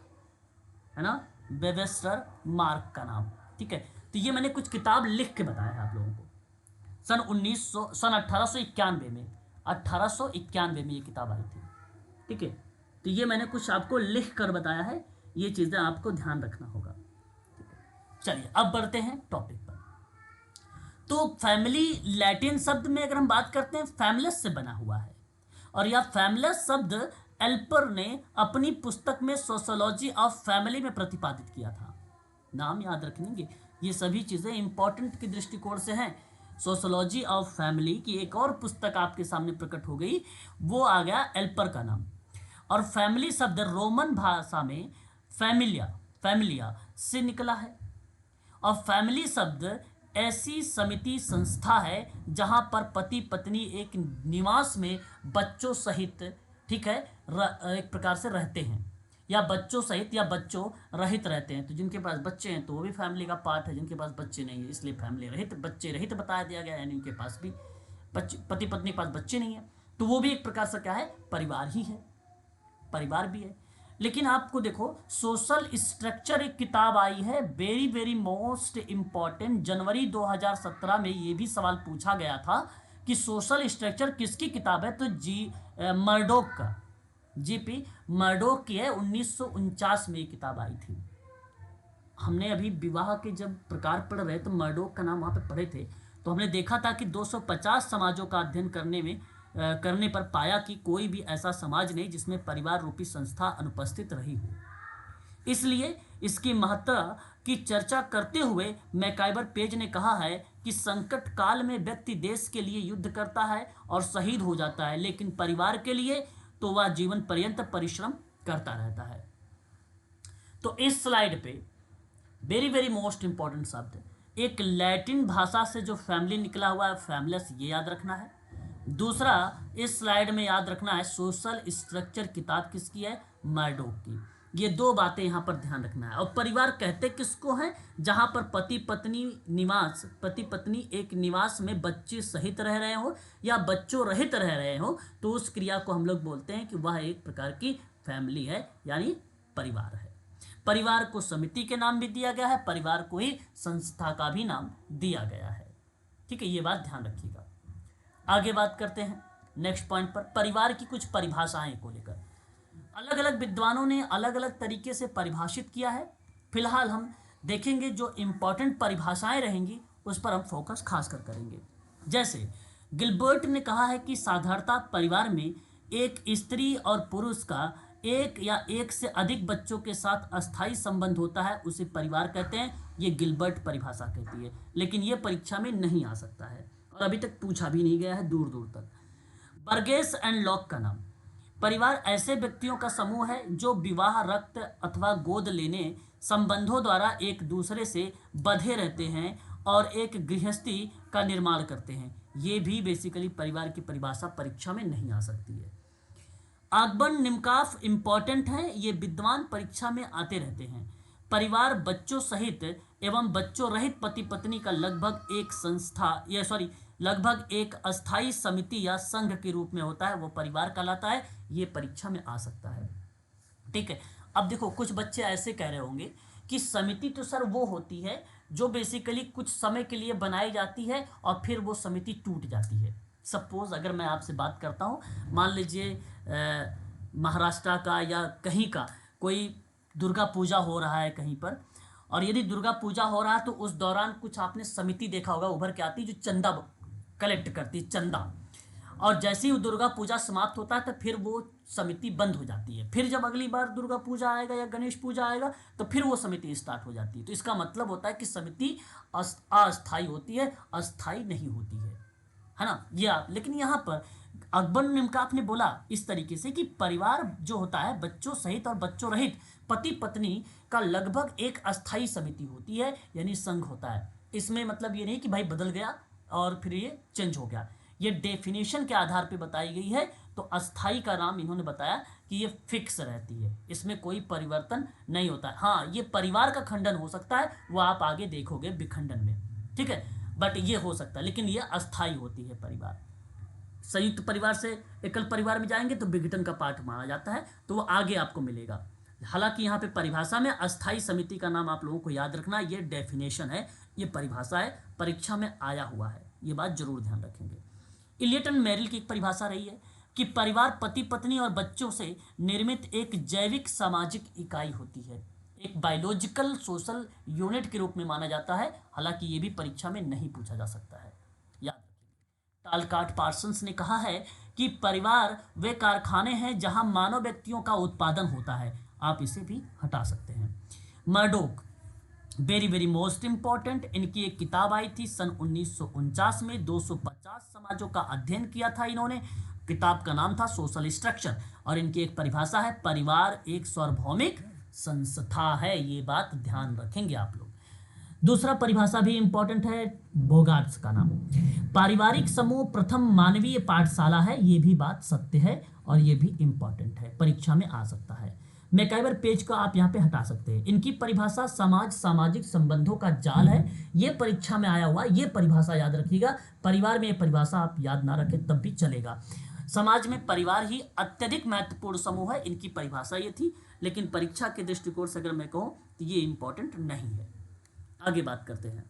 है ना, वेबस्टर मार्क का नाम, ठीक है। तो ये मैंने कुछ किताब लिख के बताया है आप लोगों को। सन 1891 में ये किताब आई थी, ठीक है। तो ये मैंने कुछ आपको लिख कर बताया है, ये चीज़ें आपको ध्यान रखना होगा। चलिए अब बढ़ते हैं टॉपिक पर। तो फैमिली लैटिन शब्द में अगर हम बात करते हैं फैमिलस से बना हुआ है, और यह फैमिलस शब्द एल्पर ने अपनी पुस्तक में सोशियोलॉजी ऑफ फैमिली में प्रतिपादित किया था। नाम याद रखेंगे, ये सभी चीज़ें इंपॉर्टेंट के दृष्टिकोण से हैं। सोशियोलॉजी ऑफ फैमिली की एक और पुस्तक आपके सामने प्रकट हो गई, वो आ गया एल्पर का नाम। और फैमिली शब्द रोमन भाषा में फैमिलिया से निकला है। और फैमिली शब्द ऐसी समिति संस्था है जहां पर पति पत्नी एक निवास में बच्चों सहित, ठीक है, एक प्रकार से रहते हैं, या बच्चों सहित या बच्चों रहित रहते हैं। तो जिनके पास बच्चे हैं तो वो भी फैमिली का पार्ट है, जिनके पास बच्चे नहीं है इसलिए फैमिली रहित, बच्चे रहित बताया दिया गया, यानी उनके पास भी पति पत्नी के पास बच्चे नहीं है तो वो भी एक प्रकार से क्या है, परिवार ही है, परिवार भी है। लेकिन आपको देखो सोशल स्ट्रक्चर एक किताब आई है, वेरी वेरी मोस्ट इम्पॉर्टेंट। जनवरी 2017 में ये भी सवाल पूछा गया था कि सोशल स्ट्रक्चर किसकी किताब है, तो मर्डोक का, जीपी मर्डोक की है। 1949 में ये किताब आई थी। हमने अभी विवाह के जब प्रकार पढ़ रहे तो मर्डोक का नाम वहाँ पे पढ़े थे, तो हमने देखा था कि 250 समाजों का अध्ययन करने पर पाया कि कोई भी ऐसा समाज नहीं जिसमें परिवार रूपी संस्था अनुपस्थित रही हो। इसलिए इसकी महत्ता की चर्चा करते हुए मैकाइबर पेज ने कहा है कि संकट काल में व्यक्ति देश के लिए युद्ध करता है और शहीद हो जाता है, लेकिन परिवार के लिए तो वह जीवन पर्यंत परिश्रम करता रहता है। तो इस स्लाइड पे वेरी वेरी मोस्ट इंपॉर्टेंट शब्द, एक लैटिन भाषा से जो फैमिली निकला हुआ है फैमिलस, ये याद रखना है। दूसरा इस स्लाइड में याद रखना है सोशल स्ट्रक्चर किताब किसकी है, मर्डोक की। ये दो बातें यहाँ पर ध्यान रखना है। और परिवार कहते किसको हैं, जहाँ पर पति पत्नी एक निवास में बच्चे सहित रह रहे हो या बच्चों रहित रह रहे हो, तो उस क्रिया को हम लोग बोलते हैं कि वह एक प्रकार की फैमिली है, यानी परिवार है। परिवार को समिति के नाम भी दिया गया है, परिवार को ही संस्था का भी नाम दिया गया है, ठीक है। ये बात ध्यान रखिएगा। आगे बात करते हैं नेक्स्ट पॉइंट पर, परिवार की कुछ परिभाषाएं को लेकर। अलग अलग विद्वानों ने अलग अलग तरीके से परिभाषित किया है। फिलहाल हम देखेंगे जो इम्पोर्टेंट परिभाषाएं रहेंगी उस पर हम फोकस खास कर करेंगे। जैसे गिलबर्ट ने कहा है कि साधारणतः परिवार में एक स्त्री और पुरुष का एक या एक से अधिक बच्चों के साथ अस्थायी संबंध होता है, उसे परिवार कहते हैं। ये गिलबर्ट परिभाषा कहती है, लेकिन ये परीक्षा में नहीं आ सकता है और अभी तक पूछा भी नहीं गया है दूर दूर तक। बर्गेस एंड लॉक का नाम, परिवार ऐसे व्यक्तियों का समूह है जो विवाह, रक्त अथवा गोद लेने संबंधों द्वारा एक दूसरे से बंधे रहते हैं और एक गृहस्थी का निर्माण करते हैं। ये भी बेसिकली परिवार की परिभाषा परीक्षा में नहीं आ सकती है। आगबन निमकाफ इम्पॉर्टेंट है, ये विद्वान परीक्षा में आते रहते हैं। परिवार बच्चों सहित एवं बच्चों रहित पति पत्नी का लगभग एक अस्थायी समिति या संघ के रूप में होता है, वो परिवार कहलाता है। ये परीक्षा में आ सकता है, ठीक है। अब देखो कुछ बच्चे ऐसे कह रहे होंगे कि समिति तो सर वो होती है जो बेसिकली कुछ समय के लिए बनाई जाती है और फिर वो समिति टूट जाती है। सपोज अगर मैं आपसे बात करता हूँ, मान लीजिए महाराष्ट्र का या कहीं का कोई दुर्गा पूजा हो रहा है कहीं पर, और यदि दुर्गा पूजा हो रहा है तो उस दौरान कुछ आपने समिति देखा होगा उभर के आती जो चंदा कलेक्ट करती है, चंदा। और जैसे ही दुर्गा पूजा समाप्त होता है तो फिर वो समिति बंद हो जाती है। फिर जब अगली बार दुर्गा पूजा आएगा या गणेश पूजा आएगा तो फिर वो समिति स्टार्ट हो जाती है। तो इसका मतलब होता है कि समिति अस्थायी होती है, अस्थायी नहीं होती है ना। लेकिन यहाँ पर अकबर निमकाफ ने बोला इस तरीके से कि परिवार जो होता है बच्चों सहित और बच्चों रहित पति पत्नी का लगभग एक अस्थायी समिति होती है, यानी संघ होता है। इसमें मतलब ये नहीं कि भाई बदल गया और फिर ये चेंज हो गया। ये डेफिनेशन के आधार पे बताई गई है, तो अस्थाई का नाम इन्होंने बताया कि ये फिक्स रहती है, इसमें कोई परिवर्तन नहीं होता है। हाँ, ये परिवार का खंडन हो सकता है, वो आप आगे देखोगे विखंडन में। ठीक है, बट ये हो सकता है, लेकिन ये अस्थाई होती है परिवार। संयुक्त परिवार से एकल परिवार में जाएंगे तो विघटन का पाठ माना जाता है, तो वो आगे आपको मिलेगा। हालांकि यहाँ पे परिभाषा में अस्थाई समिति का नाम आप लोगों को याद रखना, ये डेफिनेशन है, ये परिभाषा है, परीक्षा में आया हुआ है, ये बात जरूर ध्यान रखेंगे। इलियट एंड मेरिल की एक परिभाषा रही है कि परिवार पति पत्नी और बच्चों से निर्मित एक जैविक सामाजिक इकाई होती है, एक बायोलॉजिकल सोशल यूनिट के रूप में माना जाता है। हालांकि ये भी परीक्षा में नहीं पूछा जा सकता है, याद रखिए। टालकाट पार्सन्स ने कहा है कि परिवार वे कारखाने हैं जहां मानव व्यक्तियों का उत्पादन होता है, आप इसे भी हटा सकते हैं। Murdoch, very very most important, इनकी एक किताब आई थी सन 1949 में, 250 समाजों का अध्ययन किया था इन्होंने। किताब का नाम था सोशल स्ट्रक्चर, और इनकी एक परिभाषा है परिवार एक सार्वभौमिक संस्था है, ये बात ध्यान रखेंगे आप लोग। दूसरा परिभाषा भी इंपॉर्टेंट है, बोगार्ट्स का नाम, पारिवारिक समूह प्रथम मानवीय पाठशाला है, ये भी बात सत्य है और ये भी इंपॉर्टेंट है, परीक्षा में आ सकता है। मैकाइवर पेज को आप यहाँ पे हटा सकते हैं। इनकी परिभाषा समाज सामाजिक संबंधों का जाल है, ये परीक्षा में आया हुआ, ये परिभाषा याद रखिएगा। परिवार में ये परिभाषा आप याद ना रखें तब भी चलेगा। समाज में परिवार ही अत्यधिक महत्वपूर्ण समूह है, इनकी परिभाषा ये थी, लेकिन परीक्षा के दृष्टिकोण से अगर मैं कहूँ तो ये इंपॉर्टेंट नहीं है। आगे बात करते हैं।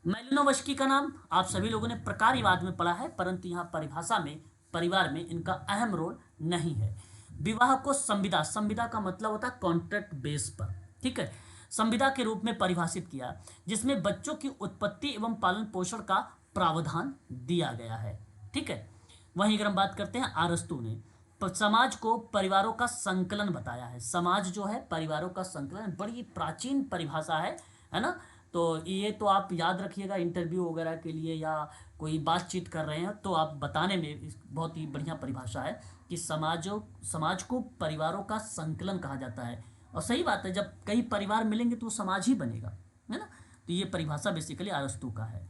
मैलिनोवस्की का नाम आप सभी लोगों ने प्रकार्यवाद में पढ़ा है, परंतु यहाँ परिभाषा में परिवार में इनका अहम रोल नहीं है। विवाह को संविदा, संविदा का मतलब होता है कॉन्ट्रैक्ट बेस पर, ठीक है, संविदा के रूप में परिभाषित किया, जिसमें बच्चों की उत्पत्ति एवं पालन पोषण का प्रावधान दिया गया है, ठीक है। वहीं अगर हम बात करते हैं, अरस्तु ने समाज को परिवारों का संकलन बताया है। समाज जो है परिवारों का संकलन, बड़ी प्राचीन परिभाषा है ना। तो ये तो आप याद रखिएगा, इंटरव्यू वगैरह के लिए या कोई बातचीत कर रहे हैं तो आप बताने में बहुत ही बढ़िया परिभाषा है कि समाज को परिवारों का संकलन कहा जाता है। और सही बात है, जब कई परिवार मिलेंगे तो समाज ही बनेगा, है ना। तो ये परिभाषा बेसिकली अरस्तु का है।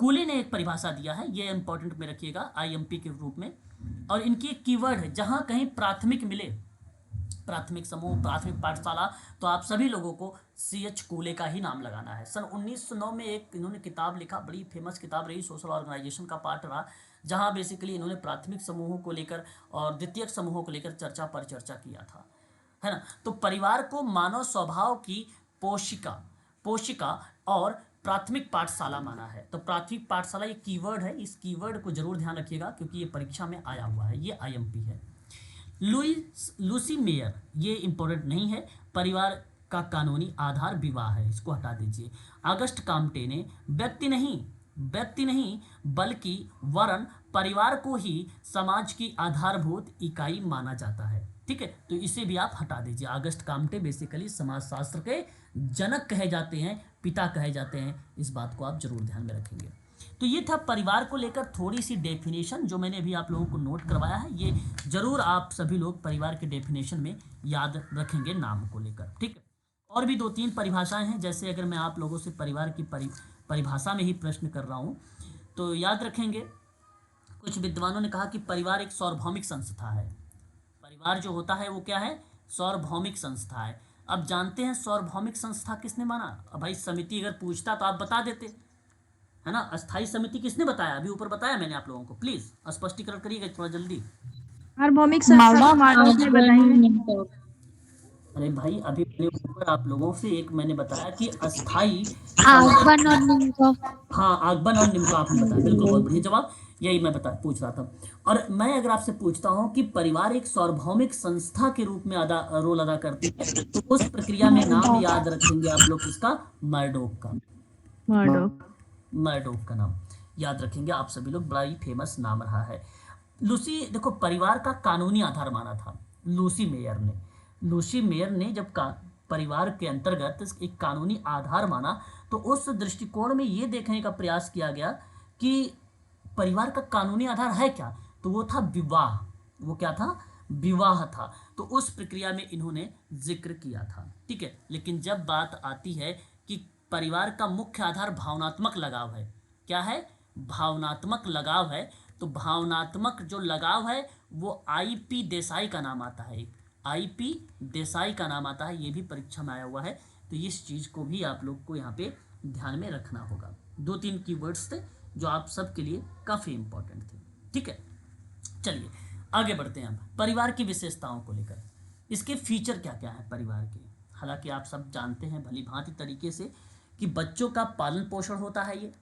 कूली ने एक परिभाषा दिया है, ये इंपॉर्टेंट में रखिएगा आईएमपी के रूप में, और इनकी एक कीवर्ड है, जहां कहीं प्राथमिक मिले, प्राथमिक समूह, प्राथमिक पाठशाला, तो आप सभी लोगों को CH कूले का ही नाम लगाना है। सन 1909 में एक इन्होंने किताब लिखा, बड़ी फेमस किताब रही, सोशल ऑर्गेनाइजेशन का पार्ट रहा, जहां बेसिकली इन्होंने प्राथमिक समूहों को लेकर और द्वितीयक समूहों को लेकर चर्चा किया था, है ना। तो परिवार को मानव स्वभाव की पोषिका और प्राथमिक पाठशाला माना है। तो प्राथमिक पाठशाला ये कीवर्ड है, इस कीवर्ड को जरूर ध्यान रखिएगा क्योंकि ये परीक्षा में आया हुआ है, ये IMP है। लूसी मेयर, ये इंपॉर्टेंट नहीं है, परिवार का कानूनी आधार विवाह है, इसको हटा दीजिए। अगस्ट काम्टे ने व्यक्ति नहीं बल्कि वरन परिवार को ही समाज की आधारभूत इकाई माना जाता है, ठीक है, तो इसे भी आप हटा दीजिए। अगस्ट काम्टे बेसिकली समाजशास्त्र के जनक कहे जाते हैं, पिता कहे जाते हैं, इस बात को आप जरूर ध्यान में रखेंगे। तो ये था परिवार को लेकर थोड़ी सी डेफिनेशन जो मैंने अभी आप लोगों को नोट करवाया है, ये जरूर आप सभी लोग परिवार के डेफिनेशन में याद रखेंगे नाम को लेकर, ठीक है। और भी 2-3 परिभाषाएं हैं, जैसे अगर मैं आप लोगों से परिवार की परिभाषा में ही प्रश्न कर रहा हूँ तो याद रखेंगे। कुछ विद्वानों ने कहा कि परिवार एक सार्वभौमिक संस्था है। परिवार जो होता है वो क्या है, सार्वभौमिक संस्था है। अब जानते हैं सार्वभौमिक संस्था किसने माना। अब भाई समिति अगर पूछता तो आप बता देते, है ना। अस्थाई समिति किसने बताया, अभी ऊपर बताया मैंने आप लोगों को, प्लीज स्पष्टीकरण करिएगा थोड़ा जल्दी। सार्वभौमिक संस्था मानव ने बताई। अरे भाई अभी मैंने ऊपर आप लोगों से एक मैंने बताया कि अस्थाई, आगमन और निम्कोफ। हाँ, आगमन और निम्कोफ आपने बताया, बिल्कुल बहुत बढ़िया जवाब, यही मैं पूछ रहा था। और मैं अगर आपसे पूछता हूँ कि परिवार एक सार्वभौमिक संस्था के रूप में रोल अदा करती है, तो उस प्रक्रिया में नाम याद रखेंगे आप लोग किसका, मर्डोक का। मर्डोक का नाम याद रखेंगे आप सभी लोग, बड़ा ही फेमस नाम रहा है। लूसी, देखो परिवार का कानूनी आधार माना था लूसी मेयर ने जब परिवार के अंतर्गत एक कानूनी आधार माना तो उस दृष्टिकोण में ये देखने का प्रयास किया गया कि परिवार का कानूनी आधार है क्या, तो वो था विवाह। वो क्या था, विवाह था। तो उस प्रक्रिया में इन्होंने जिक्र किया था, ठीक है। लेकिन जब बात आती है कि परिवार का मुख्य आधार भावनात्मक लगाव है, क्या है, भावनात्मक लगाव है, तो भावनात्मक जो लगाव है वो IP देसाई का नाम आता है, IP देसाई का नाम आता है, ये भी परीक्षा में आया हुआ है। तो इस चीज़ को भी आप लोग को यहाँ पे ध्यान में रखना होगा। 2-3 कीवर्ड्स थे जो आप सबके लिए काफ़ी इंपॉर्टेंट थे। ठीक है, चलिए आगे बढ़ते हैं हम परिवार की विशेषताओं को लेकर। इसके फीचर क्या क्या है परिवार के। हालांकि आप सब जानते हैं भली भांति तरीके से कि बच्चों का पालन पोषण होता है ये,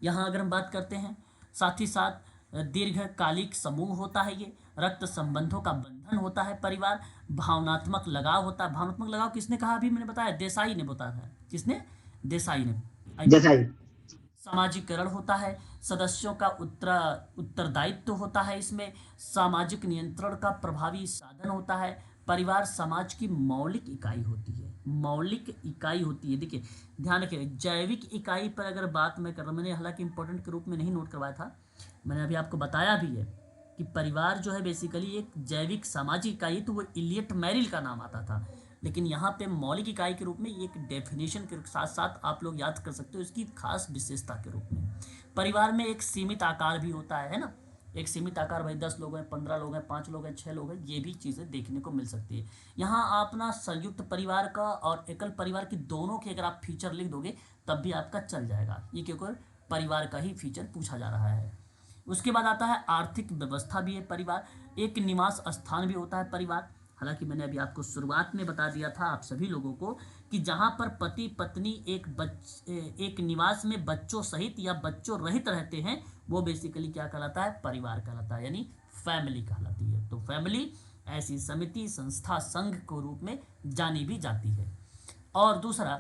यहाँ अगर हम बात करते हैं, साथ ही साथ दीर्घकालिक समूह होता है ये, रक्त संबंधों का बंधन होता है परिवार, भावनात्मक लगाव होता है। भावनात्मक लगाव किसने कहा, अभी मैंने बताया, देसाई ने बताया। किसने, देसाई ने। जैसा ही सामाजिकरण होता है, सदस्यों का उत्तरदायित्व होता है, इसमें सामाजिक नियंत्रण का प्रभावी साधन होता है। परिवार समाज की मौलिक इकाई होती है, मौलिक इकाई होती है। देखिए ध्यान रखिए, जैविक इकाई पर अगर बात मैं कर रहा हूँ, मैंने हालांकि इंपॉर्टेंट के रूप में नहीं नोट करवाया था, मैंने अभी आपको बताया भी है कि परिवार जो है बेसिकली एक जैविक सामाजिक इकाई, तो वो इलियट मैरिल का नाम आता था, लेकिन यहाँ पे मौलिक इकाई के रूप में एक डेफिनेशन के साथ साथ आप लोग याद कर सकते हो इसकी खास विशेषता के रूप में। परिवार में एक सीमित आकार भी होता है ना, एक सीमित आकार, भाई 10 लोग हैं, 15 लोग हैं, 5 लोग हैं, 6 लोग हैं, ये भी चीज़ें देखने को मिल सकती है। यहाँ आप ना संयुक्त परिवार का और एकल परिवार की दोनों के अगर आप फीचर लिख दोगे तब भी आपका चल जाएगा, ये क्योंकि परिवार का ही फीचर पूछा जा रहा है। उसके बाद आता है आर्थिक व्यवस्था भी है परिवार, एक निवास स्थान भी होता है परिवार। हालांकि मैंने अभी आपको शुरुआत में बता दिया था आप सभी लोगों को कि जहाँ पर पति पत्नी एक निवास में बच्चों सहित या बच्चों रहित रहते हैं वो बेसिकली क्या कहलाता है, परिवार कहलाता है, यानी फैमिली कहलाती है। तो फैमिली ऐसी समिति, संस्था, संघ के रूप में जानी भी जाती है। और दूसरा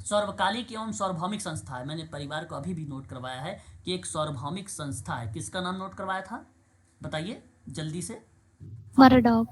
सार्वकालिक एवं सार्वभौमिक संस्था है। मैंने परिवार को अभी भी नोट करवाया है कि एक सार्वभौमिक संस्था है। किसका नाम नोट करवाया था, बताइए जल्दी से। मर्डॉक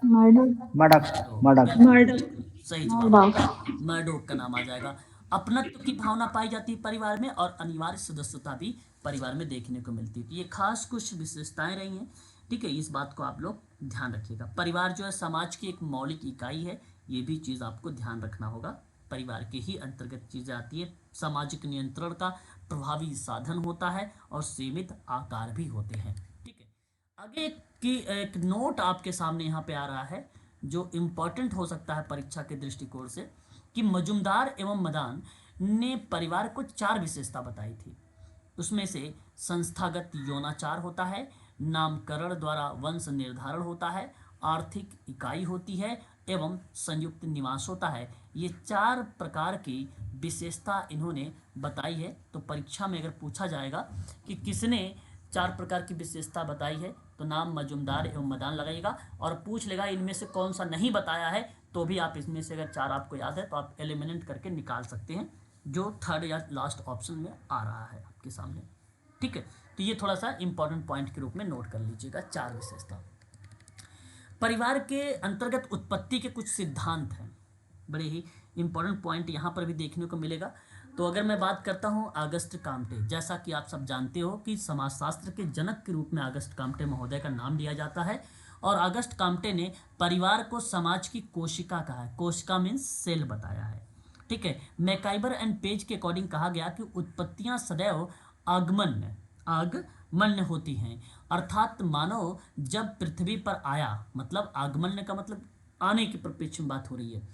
सही जवाब, मर्डोक का नाम आ जाएगा। अपनत्व की भावना पाई जाती है परिवार में और अनिवार्य सदस्यता भी परिवार में देखने को मिलती है। तो ये खास कुछ विशेषताएं रही हैं। ठीक है, इस बात को आप लोग ध्यान रखिएगा। परिवार जो है समाज की एक मौलिक इकाई है, ये भी चीज़ आपको ध्यान रखना होगा। परिवार के ही अंतर्गत चीज़ें आती है, सामाजिक नियंत्रण का प्रभावी साधन होता है और सीमित आकार भी होते हैं। ठीक है, आगे की एक नोट आपके सामने यहाँ पे आ रहा है जो इम्पोर्टेंट हो सकता है परीक्षा के दृष्टिकोण से, कि मजुमदार एवं मदान ने परिवार को 4 विशेषता बताई थी। उसमें से संस्थागत यौनाचार होता है, नामकरण द्वारा वंश निर्धारण होता है, आर्थिक इकाई होती है एवं संयुक्त निवास होता है। ये 4 प्रकार की विशेषता इन्होंने बताई है। तो परीक्षा में अगर पूछा जाएगा कि किसने 4 प्रकार की विशेषता बताई है तो नाम मजुमदार एवं मदान लगाइएगा, और पूछ लेगा इनमें से कौन सा नहीं बताया है तो भी आप इसमें से अगर 4 आपको याद है तो आप एलिमिनेट करके निकाल सकते हैं, जो थर्ड या लास्ट ऑप्शन में आ रहा है आपके सामने। ठीक है, तो ये थोड़ा सा इंपॉर्टेंट पॉइंट के रूप में नोट कर लीजिएगा। 4 विशेषता। परिवार के अंतर्गत उत्पत्ति के कुछ सिद्धांत हैं, बड़े ही इंपॉर्टेंट पॉइंट यहाँ पर भी देखने को मिलेगा। तो अगर मैं बात करता हूँ अगस्त काम्टे, जैसा कि आप सब जानते हो कि समाजशास्त्र के जनक के रूप में अगस्त काम्टे महोदय का नाम लिया जाता है, और अगस्त काम्टे ने परिवार को समाज की कोशिका कहा है। कोशिका मीन्स सेल बताया है। ठीक है, मैकाइबर एंड पेज के अकॉर्डिंग कहा गया कि उत्पत्तियां सदैव आगमन होती हैं, अर्थात मानव जब पृथ्वी पर आया, मतलब आगमन का मतलब आने की परिप्रेक्ष्य में बात हो रही है,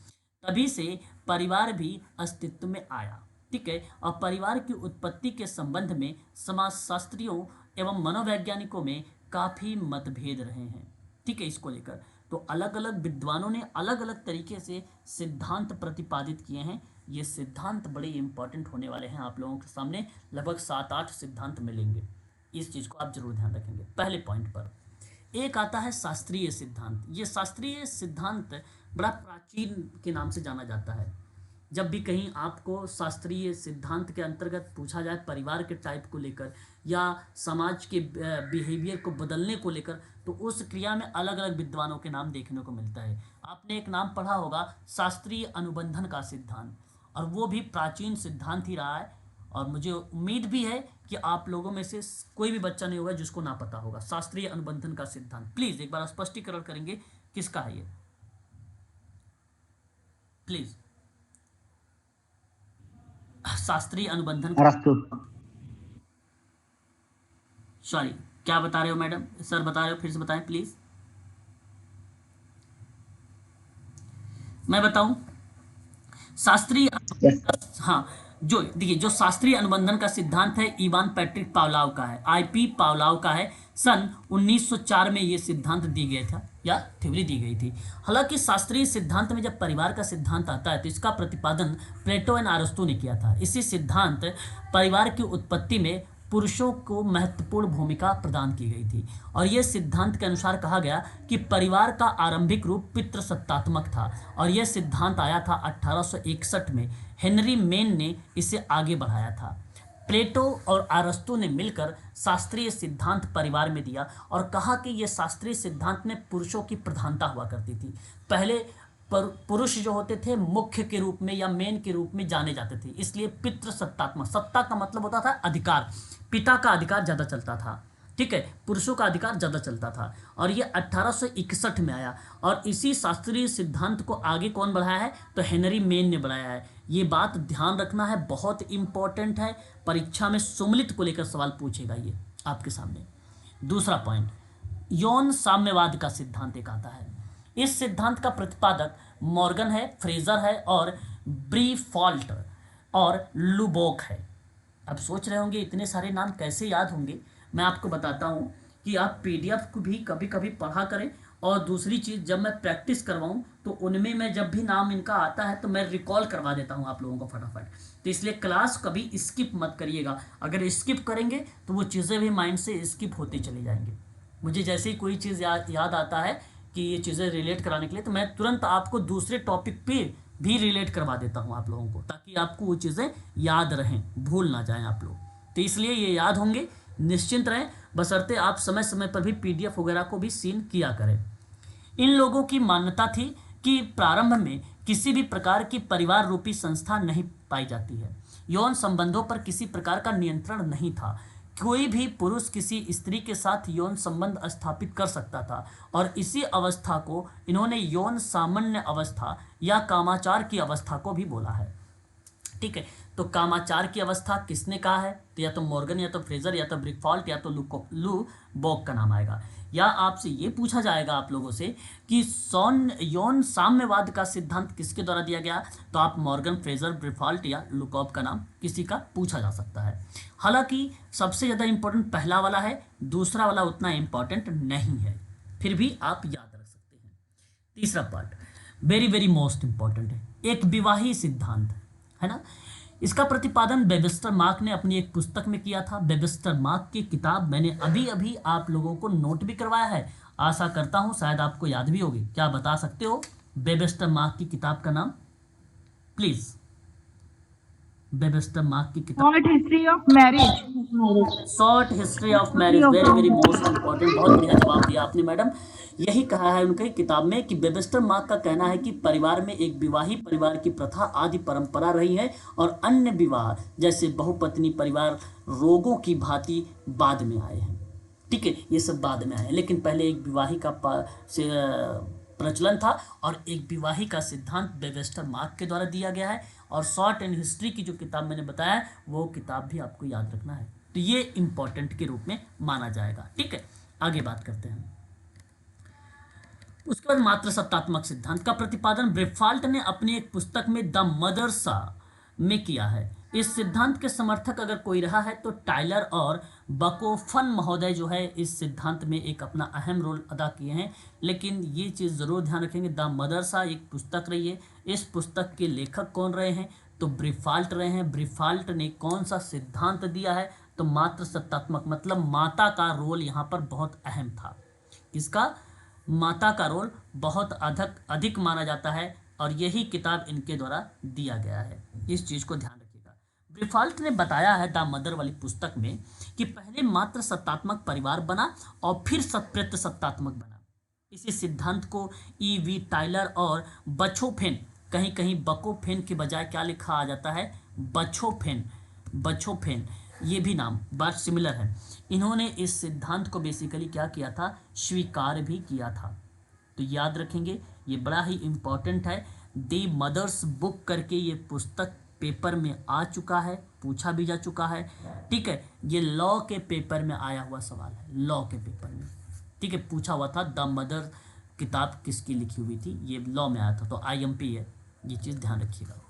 तभी से परिवार भी अस्तित्व में आया। ठीक है, और परिवार की उत्पत्ति के संबंध में समाजशास्त्रियों एवं मनोवैज्ञानिकों में काफ़ी मतभेद रहे हैं। ठीक है, इसको लेकर तो अलग अलग विद्वानों ने अलग अलग तरीके से सिद्धांत प्रतिपादित किए हैं। ये सिद्धांत बड़े इंपॉर्टेंट होने वाले हैं आप लोगों के सामने, लगभग 7-8 सिद्धांत मिलेंगे। इस चीज़ को आप जरूर ध्यान रखेंगे। पहले पॉइंट पर एक आता है शास्त्रीय सिद्धांत। ये शास्त्रीय सिद्धांत बड़ा प्राचीन के नाम से जाना जाता है। जब भी कहीं आपको शास्त्रीय सिद्धांत के अंतर्गत पूछा जाए परिवार के टाइप को लेकर या समाज के बिहेवियर को बदलने को लेकर, तो उस क्रिया में अलग अलग विद्वानों के नाम देखने को मिलता है। आपने एक नाम पढ़ा होगा शास्त्रीय अनुबंधन का सिद्धांत, और वो भी प्राचीन सिद्धांत ही रहा है, और मुझे उम्मीद भी है कि आप लोगों में से कोई भी बच्चा नहीं होगा जिसको ना पता होगा शास्त्रीय अनुबंधन का सिद्धांत। प्लीज़ एक बार स्पष्टीकरण करेंगे किसका है ये, प्लीज़। शास्त्रीय अनुबंधन, सॉरी क्या बता रहे हो मैडम, सर बता रहे हो, फिर से बताएं प्लीज। मैं बताऊं शास्त्रीय, हाँ जो देखिए जो शास्त्रीय अनुबंधन का सिद्धांत है इवान पैट्रिक पावलाव का है, आईपी पावलाव का है। सन 1904 में ये सिद्धांत दी गया था या थ्योरी दी गई थी। हालांकि शास्त्रीय सिद्धांत में जब परिवार का सिद्धांत आता है तो इसका प्रतिपादन प्लेटो एंड अरस्तू ने किया था। इसी सिद्धांत परिवार की उत्पत्ति में पुरुषों को महत्वपूर्ण भूमिका प्रदान की गई थी और यह सिद्धांत के अनुसार कहा गया कि परिवार का आरंभिक रूप पितृसत्तात्मक था और यह सिद्धांत आया था 1861 में। हेनरी मेन ने इसे आगे बढ़ाया था। प्लेटो और अरस्तू ने मिलकर शास्त्रीय सिद्धांत परिवार में दिया और कहा कि यह शास्त्रीय सिद्धांत में पुरुषों की प्रधानता हुआ करती थी। पहले पुरुष जो होते थे मुख्य के रूप में या मेन के रूप में जाने जाते थे, इसलिए पितृसत्तात्मक, सत्ता का मतलब होता था अधिकार, पिता का अधिकार ज़्यादा चलता था, ठीक है, पुरुषों का अधिकार ज़्यादा चलता था। और ये 1861 में आया और इसी शास्त्रीय सिद्धांत को आगे कौन बढ़ाया है तो हेनरी मेन ने बढ़ाया है। ये बात ध्यान रखना है, बहुत इंपॉर्टेंट है, परीक्षा में सुमलित को लेकर सवाल पूछेगा ये आपके सामने। दूसरा पॉइंट, यौन साम्यवाद का सिद्धांत एक आता है। इस सिद्धांत का प्रतिपादक मॉर्गन है, फ्रेजर है और ब्रीफॉल्ट और लुबोक है। अब सोच रहे होंगे इतने सारे नाम कैसे याद होंगे। मैं आपको बताता हूँ कि आप पीडीएफ को भी कभी कभी पढ़ा करें और दूसरी चीज़ जब मैं प्रैक्टिस करवाऊँ तो उनमें मैं जब भी नाम इनका आता है तो मैं रिकॉल करवा देता हूँ आप लोगों को फटाफट। तो इसलिए क्लास कभी स्किप मत करिएगा, अगर स्किप करेंगे तो वो चीज़ें भी माइंड से स्किप होती चली जाएंगी। मुझे जैसे ही कोई चीज़ याद आता है कि ये चीज़ें रिलेट कराने के लिए तो मैं तुरंत आपको दूसरे टॉपिक पे भी रिलेट करवा देता हूँ आप लोगों को, ताकि आपको वो चीज़ें याद रहें, भूल ना जाएं आप लोग। तो इसलिए ये याद होंगे, निश्चिंत रहें, बशर्ते आप समय समय पर भी पीडीएफ वगैरह को भी सीन किया करें। इन लोगों की मान्यता थी कि प्रारंभ में किसी भी प्रकार की परिवार रूपी संस्था नहीं पाई जाती है, यौन संबंधों पर किसी प्रकार का नियंत्रण नहीं था, कोई भी पुरुष किसी स्त्री के साथ यौन संबंध स्थापित कर सकता था और इसी अवस्था को इन्होंने यौन सामान्य अवस्था या कामाचार की अवस्था को भी बोला है। ठीक है, तो कामाचार की अवस्था किसने कहा है तो या तो मॉर्गन या तो फ्रेजर या तो ब्रिकफॉल्ट या तो लू बॉक का नाम आएगा। या आपसे ये पूछा जाएगा आप लोगों से कि यौन साम्यवाद का सिद्धांत किसके द्वारा दिया गया, तो आप मॉर्गन, फ्रेजर, ब्रिफॉल्ट या लुकॉप का नाम किसी का पूछा जा सकता है। हालांकि सबसे ज़्यादा इंपॉर्टेंट पहला वाला है, दूसरा वाला उतना इंपॉर्टेंट नहीं है, फिर भी आप याद रख सकते हैं। तीसरा part very very most important है, एक विवाही सिद्धांत है ना। इसका प्रतिपादन वेबस्टर मार्क ने अपनी एक पुस्तक में किया था। वेबस्टर मार्क की किताब मैंने अभी अभी आप लोगों को नोट भी करवाया है, आशा करता हूं शायद आपको याद भी होगी। क्या बता सकते हो वेबस्टर मार्क की किताब का नाम प्लीज? वेबस्टर मार्क की किताब short history of marriage. Short history of marriage, very very most important. बहुत बढ़िया जवाब दिया आपने मैडम। यही कहा है उनकी किताब में कि वेबस्टर मार्क का कहना है कि परिवार में एक विवाही परिवार की प्रथा आदि परंपरा रही है और अन्य विवाह जैसे बहुपत्नी परिवार रोगों की भांति बाद में आए हैं। ठीक है, ये सब बाद में आए हैं, लेकिन पहले एक विवाही का प्रचलन था और एक विवाही का सिद्धांत वेबस्टर मार्क के द्वारा दिया गया है। और शॉर्ट एंड हिस्ट्री की जो किताब मैंने बताया वो किताब भी आपको याद रखना है, तो ये इंपॉर्टेंट के रूप में माना जाएगा। ठीक है, आगे बात करते हैं। उसके बाद मातृसत्तात्मक सिद्धांत का प्रतिपादन ब्रिफॉल्ट ने अपनी एक पुस्तक में द मदरसा में किया है। इस सिद्धांत के समर्थक अगर कोई रहा है तो टाइलर और बकोफन महोदय जो है इस सिद्धांत में एक अपना अहम रोल अदा किए हैं। लेकिन ये चीज़ ज़रूर ध्यान रखेंगे, द मदरसा एक पुस्तक रही है, इस पुस्तक के लेखक कौन रहे हैं तो ब्रिफॉल्ट रहे हैं। ब्रिफॉल्ट ने कौन सा सिद्धांत दिया है तो मातृसत्तात्मक, मतलब माता का रोल यहाँ पर बहुत अहम था। किसका? माता का रोल बहुत अधिक माना जाता है और यही किताब इनके द्वारा दिया गया है, इस चीज़ को ध्यान रखिएगा। ब्रिफॉल्ट ने बताया है द मदर वाली पुस्तक में कि पहले मात्र सत्तात्मक परिवार बना और फिर सत्प्रत्य सत्तात्मक बना। इसी सिद्धांत को E.V. टाइलर और बछोफेन, कहीं कहीं बकोफेन के बजाय क्या लिखा आ जाता है बछोफेन, ये भी नाम बात सिमिलर है। इन्होंने इस सिद्धांत को बेसिकली क्या किया था, स्वीकार भी किया था। तो याद रखेंगे, ये बड़ा ही इम्पोर्टेंट है। द मदर्स बुक करके ये पुस्तक पेपर में आ चुका है, पूछा भी जा चुका है। ठीक है, ये लॉ के पेपर में आया हुआ सवाल है, लॉ के पेपर में। ठीक है, पूछा हुआ था द मदर किताब किसकी लिखी हुई थी, ये लॉ में आया था, तो IMP है, ये चीज़ ध्यान रखिएगा।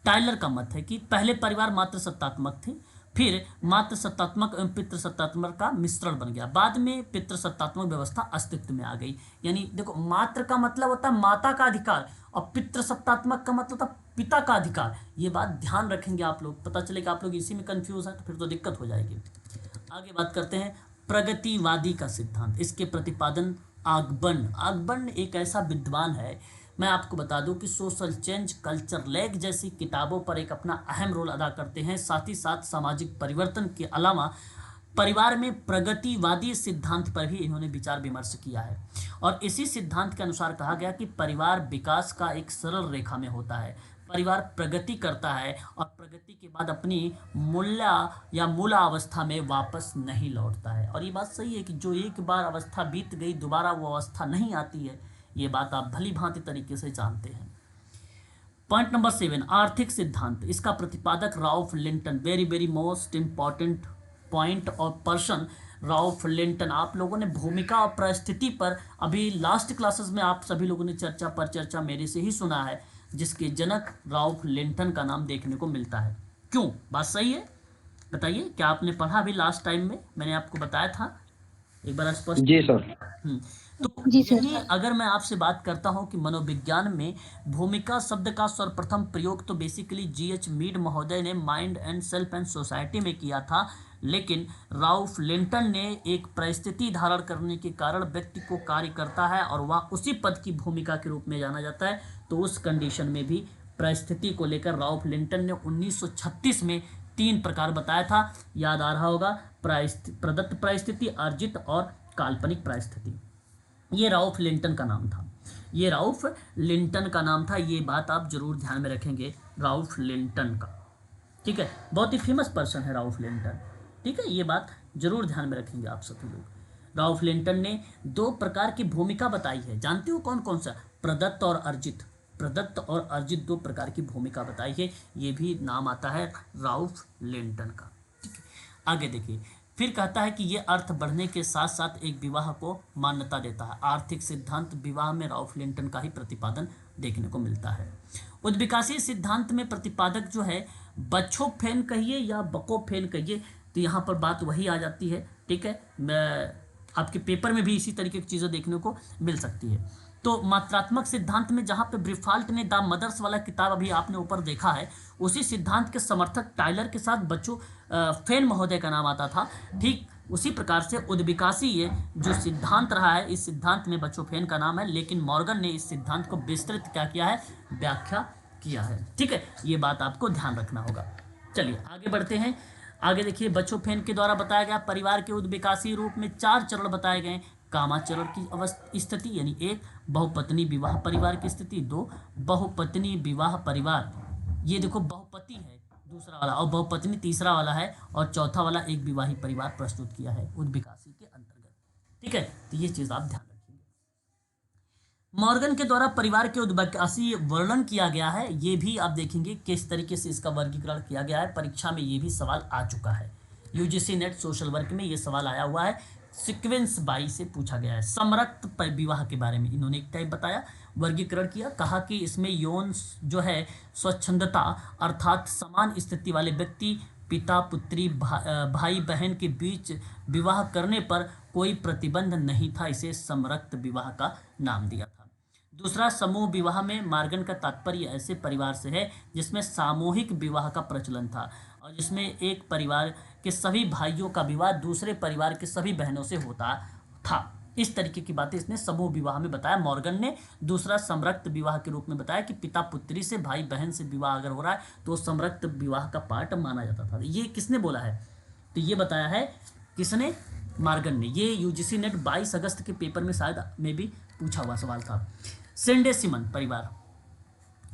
टाइलर का मत है कि पहले परिवार मात्र सत्तात्मक थे, फिर मात्र सत्तात्मक एवं पितृ सत्तात्मक का मिश्रण बन गया, बाद में पितृ सत्तात्मक व्यवस्था अस्तित्व में आ गई। यानी देखो, मात्र का मतलब होता है माता का अधिकार और पितृ सत्तात्मक का मतलब होता है पिता का अधिकार। ये बात ध्यान रखेंगे आप लोग, पता चलेगा आप लोग इसी में कंफ्यूज हैं तो फिर तो दिक्कत हो जाएगी। आगे बात करते हैं प्रगतिवादी का सिद्धांत, इसके प्रतिपादन आगबन। आगबन एक ऐसा विद्वान है, मैं आपको बता दूं कि सोशल चेंज, कल्चर लैग जैसी किताबों पर एक अपना अहम रोल अदा करते हैं। साथ ही साथ सामाजिक परिवर्तन के अलावा परिवार में प्रगतिवादी सिद्धांत पर भी इन्होंने विचार विमर्श किया है और इसी सिद्धांत के अनुसार कहा गया कि परिवार विकास का एक सरल रेखा में होता है। परिवार प्रगति करता है और प्रगति के बाद अपनी मूला अवस्था में वापस नहीं लौटता है। और ये बात सही है कि जो एक बार अवस्था बीत गई दोबारा वो अवस्था नहीं आती है, ये बात आप भली भांति तरीके से जानते हैं। पॉइंट नंबर 7, आर्थिक सिद्धांत। इसका प्रतिपादक Ralph Linton, very very most important point और पर्सन राल्फ लिंटन। आप लोगों ने भूमिका और परिस्थिति पर अभी लास्ट क्लासेस में आप सभी लोगों ने चर्चा मेरे से ही सुना है, जिसके जनक राल्फ लिंटन का नाम देखने को मिलता है। क्यों? बात सही है? बताइए, क्या आपने पढ़ा अभी लास्ट टाइम में? मैंने आपको बताया था, एक बार स्पष्ट। जी सर। तो यही अगर मैं आपसे बात करता हूं कि मनोविज्ञान में भूमिका शब्द का सर्वप्रथम प्रयोग तो बेसिकली G.H. मीड महोदय ने mind and self and society में किया था, लेकिन राल्फ लिंटन ने एक परिस्थिति धारण करने के कारण व्यक्ति को कार्य करता है और वह उसी पद की भूमिका के रूप में जाना जाता है। तो उस कंडीशन में भी परिस्थिति को लेकर राल्फ लिंटन ने 1936 में 3 प्रकार बताया था, याद आ रहा होगा, प्रदत्त परिस्थिति, अर्जित और काल्पनिक परिस्थिति। ये राल्फ लिंटन का नाम था, ये राल्फ लिंटन का नाम था, ये बात आप जरूर ध्यान में रखेंगे, राल्फ लिंटन का। ठीक है, बहुत ही फेमस पर्सन है राल्फ लिंटन। ठीक है, ये बात जरूर ध्यान में रखेंगे आप सभी लोग। राल्फ लिंटन ने 2 प्रकार की भूमिका बताई है, जानते हो कौन कौन सा? प्रदत्त और अर्जित। प्रदत्त और अर्जित 2 प्रकार की भूमिका बताई है, ये भी नाम आता है राल्फ लिंटन का। ठीक है, आगे देखिए, फिर कहता है कि ये अर्थ बढ़ने के साथ साथ एक विवाह को मान्यता देता है। आर्थिक सिद्धांत विवाह में राल्फ लिंटन का ही प्रतिपादन देखने को मिलता है। उद्विकासीय सिद्धांत में प्रतिपादक जो है बच्चोफेन कहिए या बकोफेन कहिए, तो यहाँ पर बात वही आ जाती है। ठीक है, मैं आपके पेपर में भी इसी तरीके की चीज़ें देखने को मिल सकती है। तो मात्रात्मक सिद्धांत में जहाँ पे ब्रिफाल्ट ने द मदर्स वाला किताब अभी आपने ऊपर देखा है, उसी सिद्धांत के समर्थक टाइलर के साथ बच्चों फेन महोदय का नाम आता था। ठीक उसी प्रकार से उद्विकासीय जो सिद्धांत रहा है, इस सिद्धांत में बच्चों फेन का नाम है, लेकिन मॉर्गन ने इस सिद्धांत को विस्तृत क्या किया है, व्याख्या किया है। ठीक है, ये बात आपको ध्यान रखना होगा। चलिए आगे बढ़ते हैं। आगे देखिए, बच्चोफेन के द्वारा बताया गया परिवार के उद्विकासीय रूप में 4 चरण बताए गए। कामाचरण की स्थिति यानी 1 बहुपत्नी विवाह परिवार की स्थिति, 2 बहुपत्नी विवाह परिवार, ये देखो बहुपति है दूसरा वाला और बहुपत्नी तीसरा वाला है, और चौथा वाला एक विवाही परिवार प्रस्तुत किया है उद्विकासी के अंतर्गत। ठीक है, तो ये चीज़ आप ध्यान रखेंगे। मॉर्गन के द्वारा परिवार के उद्विकासी वर्णन किया गया है, ये भी आप देखेंगे किस तरीके से इसका वर्गीकरण किया गया है। परीक्षा में ये भी सवाल आ चुका है, यूजीसी नेट सोशल वर्क में ये सवाल आया हुआ है, सीक्वेंस बाई से पूछा गया है। समरक्त विवाह के बारे में इन्होंने एक टाइप बताया, वर्गीकरण किया, कहा कि इसमें यौन जो है स्वच्छंदता अर्थात समान स्थिति वाले व्यक्ति पिता पुत्री भाई बहन के बीच विवाह करने पर कोई प्रतिबंध नहीं था, इसे समरक्त विवाह का नाम दिया था। दूसरा, समूह विवाह में मार्गन का तात्पर्य ऐसे परिवार से है जिसमें सामूहिक विवाह का प्रचलन था और जिसमें एक परिवार के सभी भाइयों का विवाह दूसरे परिवार के सभी बहनों से होता था। इस तरीके की बातें इसने समूह विवाह में बताया मॉर्गन ने। दूसरा, समरक्त विवाह के रूप में बताया कि पिता पुत्री से भाई बहन से विवाह अगर हो रहा है तो समरक्त विवाह का पार्ट माना जाता था। ये किसने बोला है? तो ये बताया है किसने? मॉर्गन ने। ये यूजीसी नेट 22 अगस्त के पेपर में शायद में भी पूछा हुआ सवाल था। सेंडे सिमन परिवार,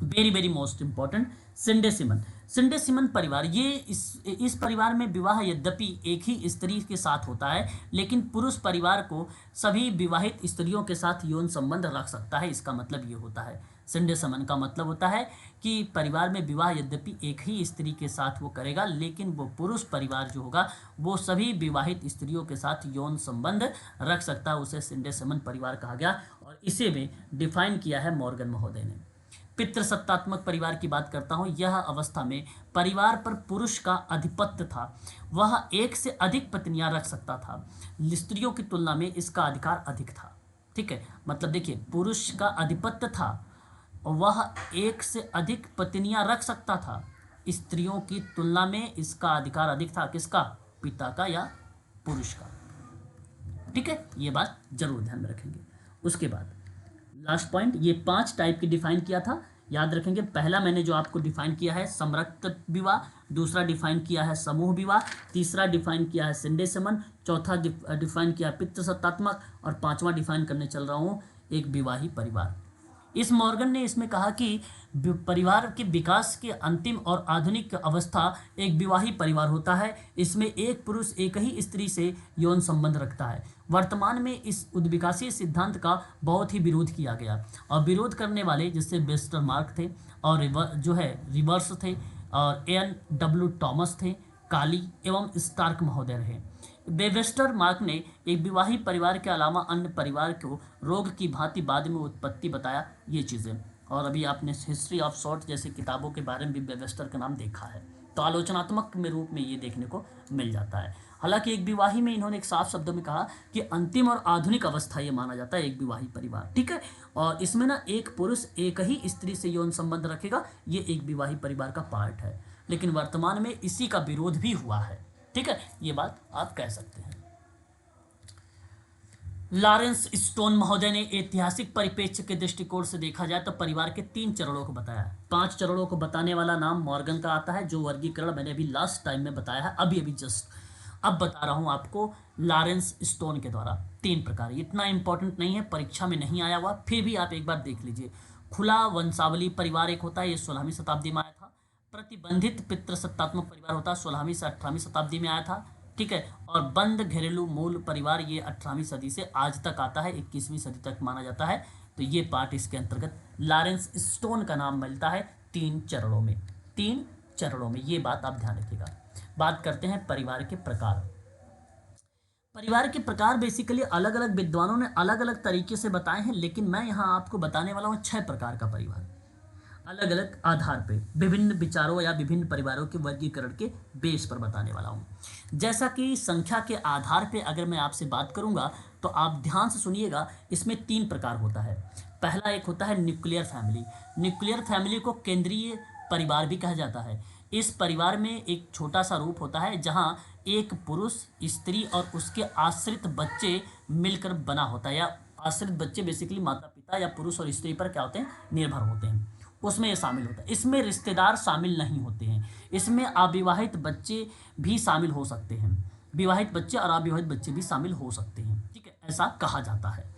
वेरी वेरी मोस्ट इंपॉर्टेंट। सेंडे सिमन परिवार, ये इस परिवार में विवाह यद्यपि एक ही स्त्री के साथ होता है, लेकिन पुरुष परिवार को सभी विवाहित स्त्रियों के साथ यौन संबंध रख सकता है। इसका मतलब ये होता है, सेंडे सिमन का मतलब होता है कि परिवार में विवाह यद्यपि एक ही स्त्री के साथ वो करेगा, लेकिन वो पुरुष परिवार जो होगा वो सभी विवाहित स्त्रियों के साथ यौन संबंध रख सकता है। उसे सेंडे सिमन परिवार कहा गया और इसे में डिफाइन किया है मॉर्गन महोदय ने। पितृसत्तात्मक परिवार की बात करता हूँ, यह अवस्था में परिवार पर पुरुष का आधिपत्य था, वह एक से अधिक पत्नियां रख सकता था, स्त्रियों की तुलना में इसका अधिकार अधिक था। ठीक है, मतलब देखिए पुरुष का आधिपत्य था, वह एक से अधिक पत्नियां रख सकता था, स्त्रियों की तुलना में इसका अधिकार अधिक था, किसका, पिता का या पुरुष का। ठीक है, ये बात जरूर ध्यान में रखेंगे। उसके बाद लास्ट पॉइंट, ये 5 टाइप की डिफाइन किया था, याद रखेंगे। पहला मैंने जो आपको डिफाइन किया है समरक्त विवाह, दूसरा डिफाइन किया है समूह विवाह, तीसरा डिफाइन किया है सिंडे समन, चौथा डिफाइन किया है पितृसत्तात्मक, और पांचवा डिफाइन करने चल रहा हूँ एक विवाही परिवार। इस मॉर्गन ने इसमें कहा कि परिवार के विकास के अंतिम और आधुनिक अवस्था एक विवाही परिवार होता है। इसमें एक पुरुष एक ही स्त्री से यौन संबंध रखता है। वर्तमान में इस उद्विकासीय सिद्धांत का बहुत ही विरोध किया गया, और विरोध करने वाले जैसे वेस्टर मार्क थे और रिवर्स थे, और A.N.W. टॉमस थे, काली एवं स्टार्क महोदय रहे। वेस्टर मार्क ने एक विवाही परिवार के अलावा अन्य परिवार को रोग की भांति बाद में उत्पत्ति बताया, ये चीज़ें। और अभी आपने हिस्ट्री ऑफ शॉर्ट जैसी किताबों के बारे में भी वेस्टर का नाम देखा है, तो आलोचनात्मक में रूप में ये देखने को मिल जाता है। हालांकि एक विवाही में इन्होंने एक साफ शब्दों में कहा कि अंतिम और आधुनिक अवस्था ये माना जाता है एक विवाही परिवार। ठीक है, और इसमें ना एक पुरुष एक ही स्त्री से यौन संबंध रखेगा, ये एक विवाही परिवार का पार्ट है, लेकिन वर्तमान में इसी का विरोध भी हुआ है। ठीक है, ये बात आप कह सकते हैं। लॉरेंस स्टोन महोदय ने ऐतिहासिक परिप्रेक्ष्य के दृष्टिकोण से देखा जाए तो परिवार के 3 चरणों को बताया है। 5 चरणों को बताने वाला नाम मॉर्गन का आता है, जो वर्गीकरण मैंने अभी लास्ट टाइम में बताया है, अभी जस्ट अब बता रहा हूं आपको लॉरेंस स्टोन के द्वारा। 3 प्रकार, इतना इंपॉर्टेंट नहीं है, परीक्षा में नहीं आया हुआ, फिर भी आप एक बार देख लीजिए। खुला वंशावली परिवार एक होता है, ये 16वीं शताब्दी में आया था। प्रतिबंधित पितृसत्तात्मक परिवार होता है, 16वीं से 18वीं शताब्दी में आया था। ठीक है, और बंद घरेलू मूल परिवार ये 18वीं सदी से आज तक आता है, 21वीं सदी तक माना जाता है। तो ये पार्ट इसके अंतर्गत लॉरेंस स्टोन का नाम मिलता है 3 चरणों में। 3 चरणों में, ये बात आप ध्यान रखिएगा। बात करते हैं परिवार के प्रकार। परिवार के प्रकार बेसिकली अलग अलग विद्वानों ने अलग अलग तरीके से बताए हैं, लेकिन मैं यहाँ आपको बताने वाला हूँ 6 प्रकार का परिवार, अलग अलग आधार पे विभिन्न विचारों या विभिन्न परिवारों के वर्गीकरण के बेस पर बताने वाला हूँ। जैसा कि संख्या के आधार पे अगर मैं आपसे बात करूँगा तो आप ध्यान से सुनिएगा, इसमें 3 प्रकार होता है। पहला एक होता है न्यूक्लियर फैमिली। न्यूक्लियर फैमिली को केंद्रीय परिवार भी कहा जाता है। इस परिवार में एक छोटा सा रूप होता है जहाँ एक पुरुष, स्त्री और उसके आश्रित बच्चे मिलकर बना होता है, या आश्रित बच्चे बेसिकली माता पिता या पुरुष और स्त्री पर क्या होते हैं, निर्भर होते हैं, उसमें ये शामिल होता है। इसमें रिश्तेदार शामिल नहीं होते हैं, इसमें अविवाहित बच्चे भी शामिल हो सकते हैं, विवाहित बच्चे और अविवाहित बच्चे भी शामिल हो सकते हैं। ठीक है, ऐसा कहा जाता है।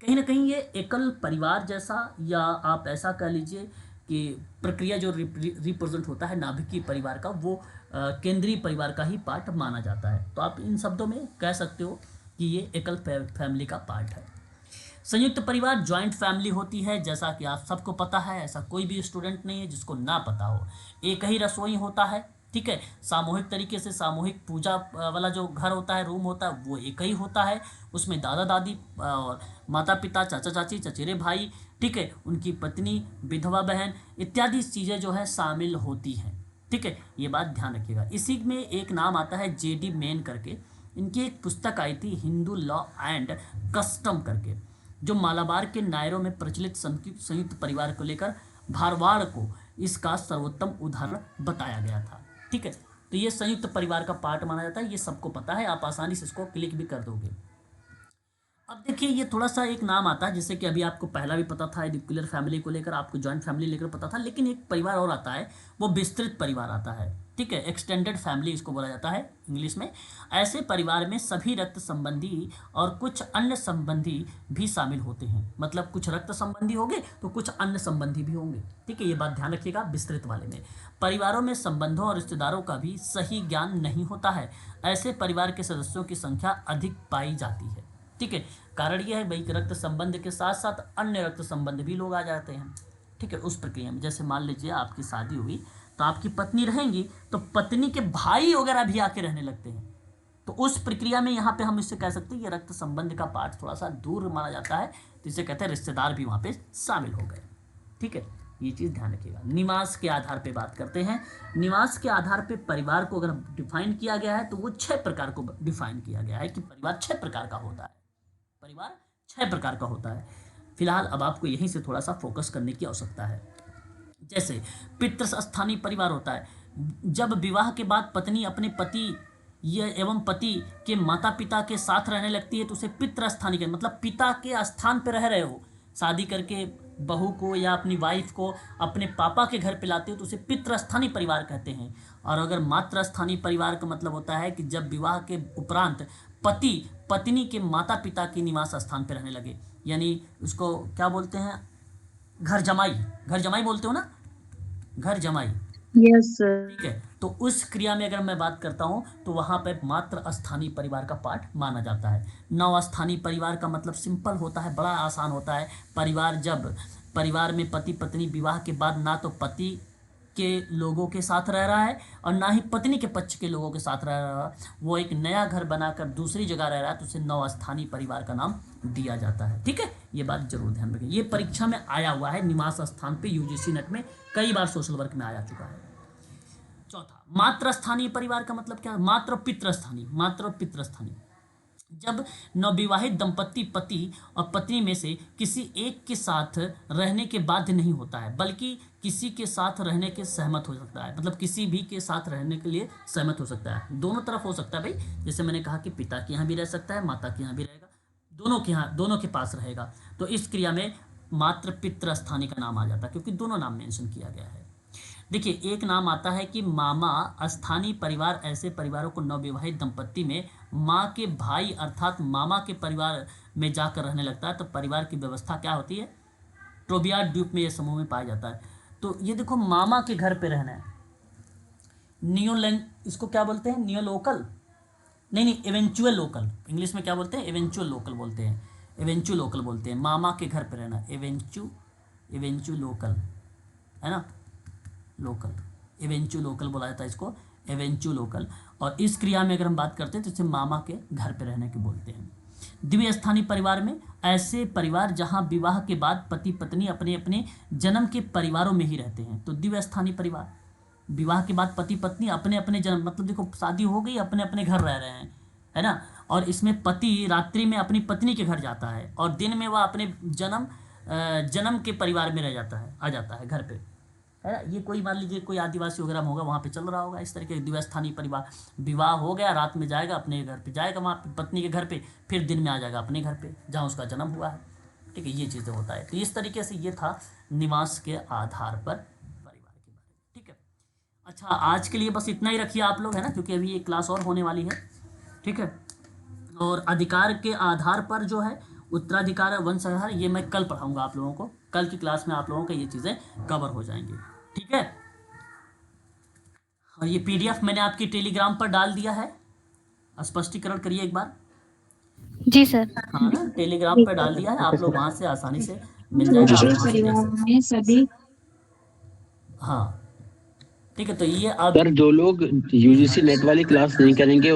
कहीं ना कहीं ये एकल परिवार जैसा, या आप ऐसा कह लीजिए कि प्रक्रिया जो रिप्रेजेंट होता है नाभिकीय परिवार का, वो केंद्रीय परिवार का ही पार्ट माना जाता है। तो आप इन शब्दों में कह सकते हो कि ये एकल फैमिली का पार्ट है। संयुक्त परिवार जॉइंट फैमिली होती है, जैसा कि आप सबको पता है, ऐसा कोई भी स्टूडेंट नहीं है जिसको ना पता हो। एक ही रसोई होता है, ठीक है, सामूहिक तरीके से सामूहिक पूजा वाला जो घर होता है, रूम होता है, वो एक ही होता है। उसमें दादा दादी और माता पिता, चाचा चाची, चचेरे भाई, ठीक है, उनकी पत्नी, विधवा बहन इत्यादि चीज़ें जो है शामिल होती हैं। ठीक है, ये बात ध्यान रखिएगा। इसी में एक नाम आता है J.D. मेन करके, इनकी एक पुस्तक आई थी हिंदू लॉ एंड कस्टम करके, जो मालाबार के नायरों में प्रचलित संयुक्त परिवार को लेकर भारवाड़ को इसका सर्वोत्तम उदाहरण बताया गया था। ठीक है, तो ये संयुक्त परिवार का पार्ट माना जाता है, ये सबको पता है, आप आसानी से इसको क्लिक भी कर दोगे। अब देखिए, ये थोड़ा सा एक नाम आता है, जैसे कि अभी आपको पहला भी पता था न्यूक्लियर फैमिली को लेकर, आपको जॉइंट फैमिली लेकर पता था, लेकिन एक परिवार और आता है, वो विस्तृत परिवार आता है। ठीक है, एक्सटेंडेड फैमिली इसको बोला जाता है इंग्लिश में। ऐसे परिवार में सभी रक्त संबंधी और कुछ अन्य संबंधी भी शामिल होते हैं, मतलब कुछ रक्त संबंधी होंगे तो कुछ अन्य संबंधी भी होंगे। ठीक है, ये बात ध्यान रखिएगा। विस्तृत वाले में परिवारों में संबंधों और रिश्तेदारों का भी सही ज्ञान नहीं होता है, ऐसे परिवार के सदस्यों की संख्या अधिक पाई जाती है। ठीक है, कारण यह है भाई कि रक्त संबंध के साथ साथ अन्य रक्त संबंध भी लोग आ जाते हैं। ठीक है, उस प्रक्रिया में जैसे मान लीजिए आपकी शादी हुई तो आपकी पत्नी रहेंगी, तो पत्नी के भाई वगैरह भी आके रहने लगते हैं, तो उस प्रक्रिया में यहाँ पे हम इससे कह सकते हैं ये रक्त संबंध का पार्ट थोड़ा सा दूर माना जाता है, तो इसे कहते हैं रिश्तेदार भी वहाँ पे शामिल हो गए। ठीक है, ये चीज़ ध्यान रखिएगा। निवास के आधार पे बात करते हैं। निवास के आधार पे परिवार को अगर डिफाइन किया गया है तो वो 6 प्रकार को डिफाइन किया गया है कि परिवार 6 प्रकार का होता है। परिवार 6 प्रकार का होता है। फिलहाल अब आपको यहीं से थोड़ा सा फोकस करने की आवश्यकता है। जैसे पितृस्थानीय परिवार होता है, जब विवाह के बाद पत्नी अपने पति एवं पति के माता पिता के साथ रहने लगती है तो उसे पितृस्थानीय कहते हैं। मतलब पिता के स्थान पर रह रहे हो, शादी करके बहू को या अपनी वाइफ को अपने पापा के घर पे लाते हो तो उसे पितृस्थानीय परिवार कहते हैं। और अगर मातृस्थानीय परिवार का मतलब होता है कि जब विवाह के उपरांत पति पत्नी के माता पिता के निवास स्थान पर रहने लगे, यानी उसको क्या बोलते हैं, घर जमाई। घर जमाई बोलते हो ना, घर जमाई, यस सर। ठीक है। तो उस क्रिया में अगर मैं बात करता हूँ तो वहाँ पर मात्र स्थानीय परिवार का पार्ट माना जाता है। नवस्थानीय परिवार का मतलब सिंपल होता है, बड़ा आसान होता है। परिवार, जब परिवार में पति पत्नी विवाह के बाद ना तो पति के लोगों के साथ रह रहा है और ना ही पत्नी के पक्ष के लोगों के साथ रह रहा है, वो एक नया घर बनाकर दूसरी जगह रह रहा है, तो उसे नवस्थानीय परिवार का नाम दिया जाता है। ठीक है, ये बात जरूर ध्यान रखें। ये परीक्षा में आया हुआ है, निवास स्थान पे यूजीसी नेट में कई बार सोशल वर्क में आया चुका है। चौथा, मातृस्थानीय परिवार का मतलब क्या है? मात्र पितृस्थानीय। मात्र पितृस्थानीय, जब नवविवाहित दंपति पति और पत्नी में से किसी एक के साथ रहने के बाध्य नहीं होता है, बल्कि किसी के साथ रहने के सहमत हो सकता है। मतलब किसी भी के साथ रहने के लिए सहमत हो सकता है, दोनों तरफ हो सकता है भाई। जैसे मैंने कहा कि पिता के यहाँ भी रह सकता है, माता के यहाँ भी रहेगा, दोनों के यहाँ, दोनों के पास रहेगा। तो इस क्रिया में मात्र पितृस्थानीय का नाम आ जाता है, क्योंकि दोनों नाम मेंशन किया गया है। देखिए, एक नाम आता है कि मामा स्थानीय परिवार ऐसे परिवारों को नवविवाहित दंपत्ति में माँ के भाई अर्थात मामा के परिवार में जाकर रहने लगता है, तो परिवार की व्यवस्था क्या होती है? ट्रोबियाट द्वीप में यह समूह में पाया जाता है। तो ये देखो, मामा के घर पे रहना है, नियोलैंड, इसको क्या बोलते हैं? नियोलोकल, नहीं, एवेंचुअल लोकल। इंग्लिश में क्या बोलते हैं? एवेंचुअल लोकल बोलते हैं, एवेंचुअल लोकल बोलते हैं। मामा के घर पे रहना, एवेंचु लोकल, है ना, लोकल, एवेंचु लोकल बोला जाता है इसको, एवेंचु लोकल। और इस क्रिया में अगर हम बात करते हैं तो इसे मामा के घर पे रहने के बोलते हैं। द्वितीय स्थानीय परिवार में ऐसे परिवार जहां विवाह के बाद पति पत्नी अपने अपने जन्म के परिवारों में ही रहते हैं। तो द्वितीय स्थानीय परिवार, विवाह के बाद पति पत्नी अपने अपने जन्म, मतलब देखो शादी हो गई, अपने अपने घर रह रहे हैं, है ना। और इसमें पति रात्रि में अपनी पत्नी के घर जाता है और दिन में वह अपने जन्म के परिवार में रह जाता है, आ जाता है घर पे, है ना। ये कोई मान लीजिए कोई आदिवासी वगैरह होगा, वहाँ पे चल रहा होगा इस तरीके। द्वितीय स्थानीय परिवार, विवाह हो गया, रात में जाएगा अपने घर पे, जाएगा वहाँ पत्नी के घर पे, फिर दिन में आ जाएगा अपने घर पे जहाँ उसका जन्म हुआ है। ठीक है, ये चीज़ें होता है। तो इस तरीके से ये था निवास के आधार पर परिवार के बारे में। ठीक है, अच्छा, आज के लिए बस इतना ही रखिए आप लोग, है ना, क्योंकि अभी ये क्लास और होने वाली है। ठीक है, और अधिकार के आधार पर जो है उत्तराधिकार और वंश आधार, ये मैं कल पढ़ाऊँगा आप लोगों को। कल की क्लास में आप लोगों को ये चीज़ें कवर हो जाएंगी। ठीक है, और ये पीडीएफ मैंने आपकी टेलीग्राम पर डाल दिया है, स्पष्टीकरण करिए एक बार। जी सर। हाँ ना, टेलीग्राम पर डाल दिया है, आप लोग वहाँ से आसानी से मिल जाएगा, आप वहाँ से देख सकते हैं। सभी, हाँ, ठीक है, तो ये अब सर जो लोग यूजीसी नेट वाली क्लास नहीं करेंगे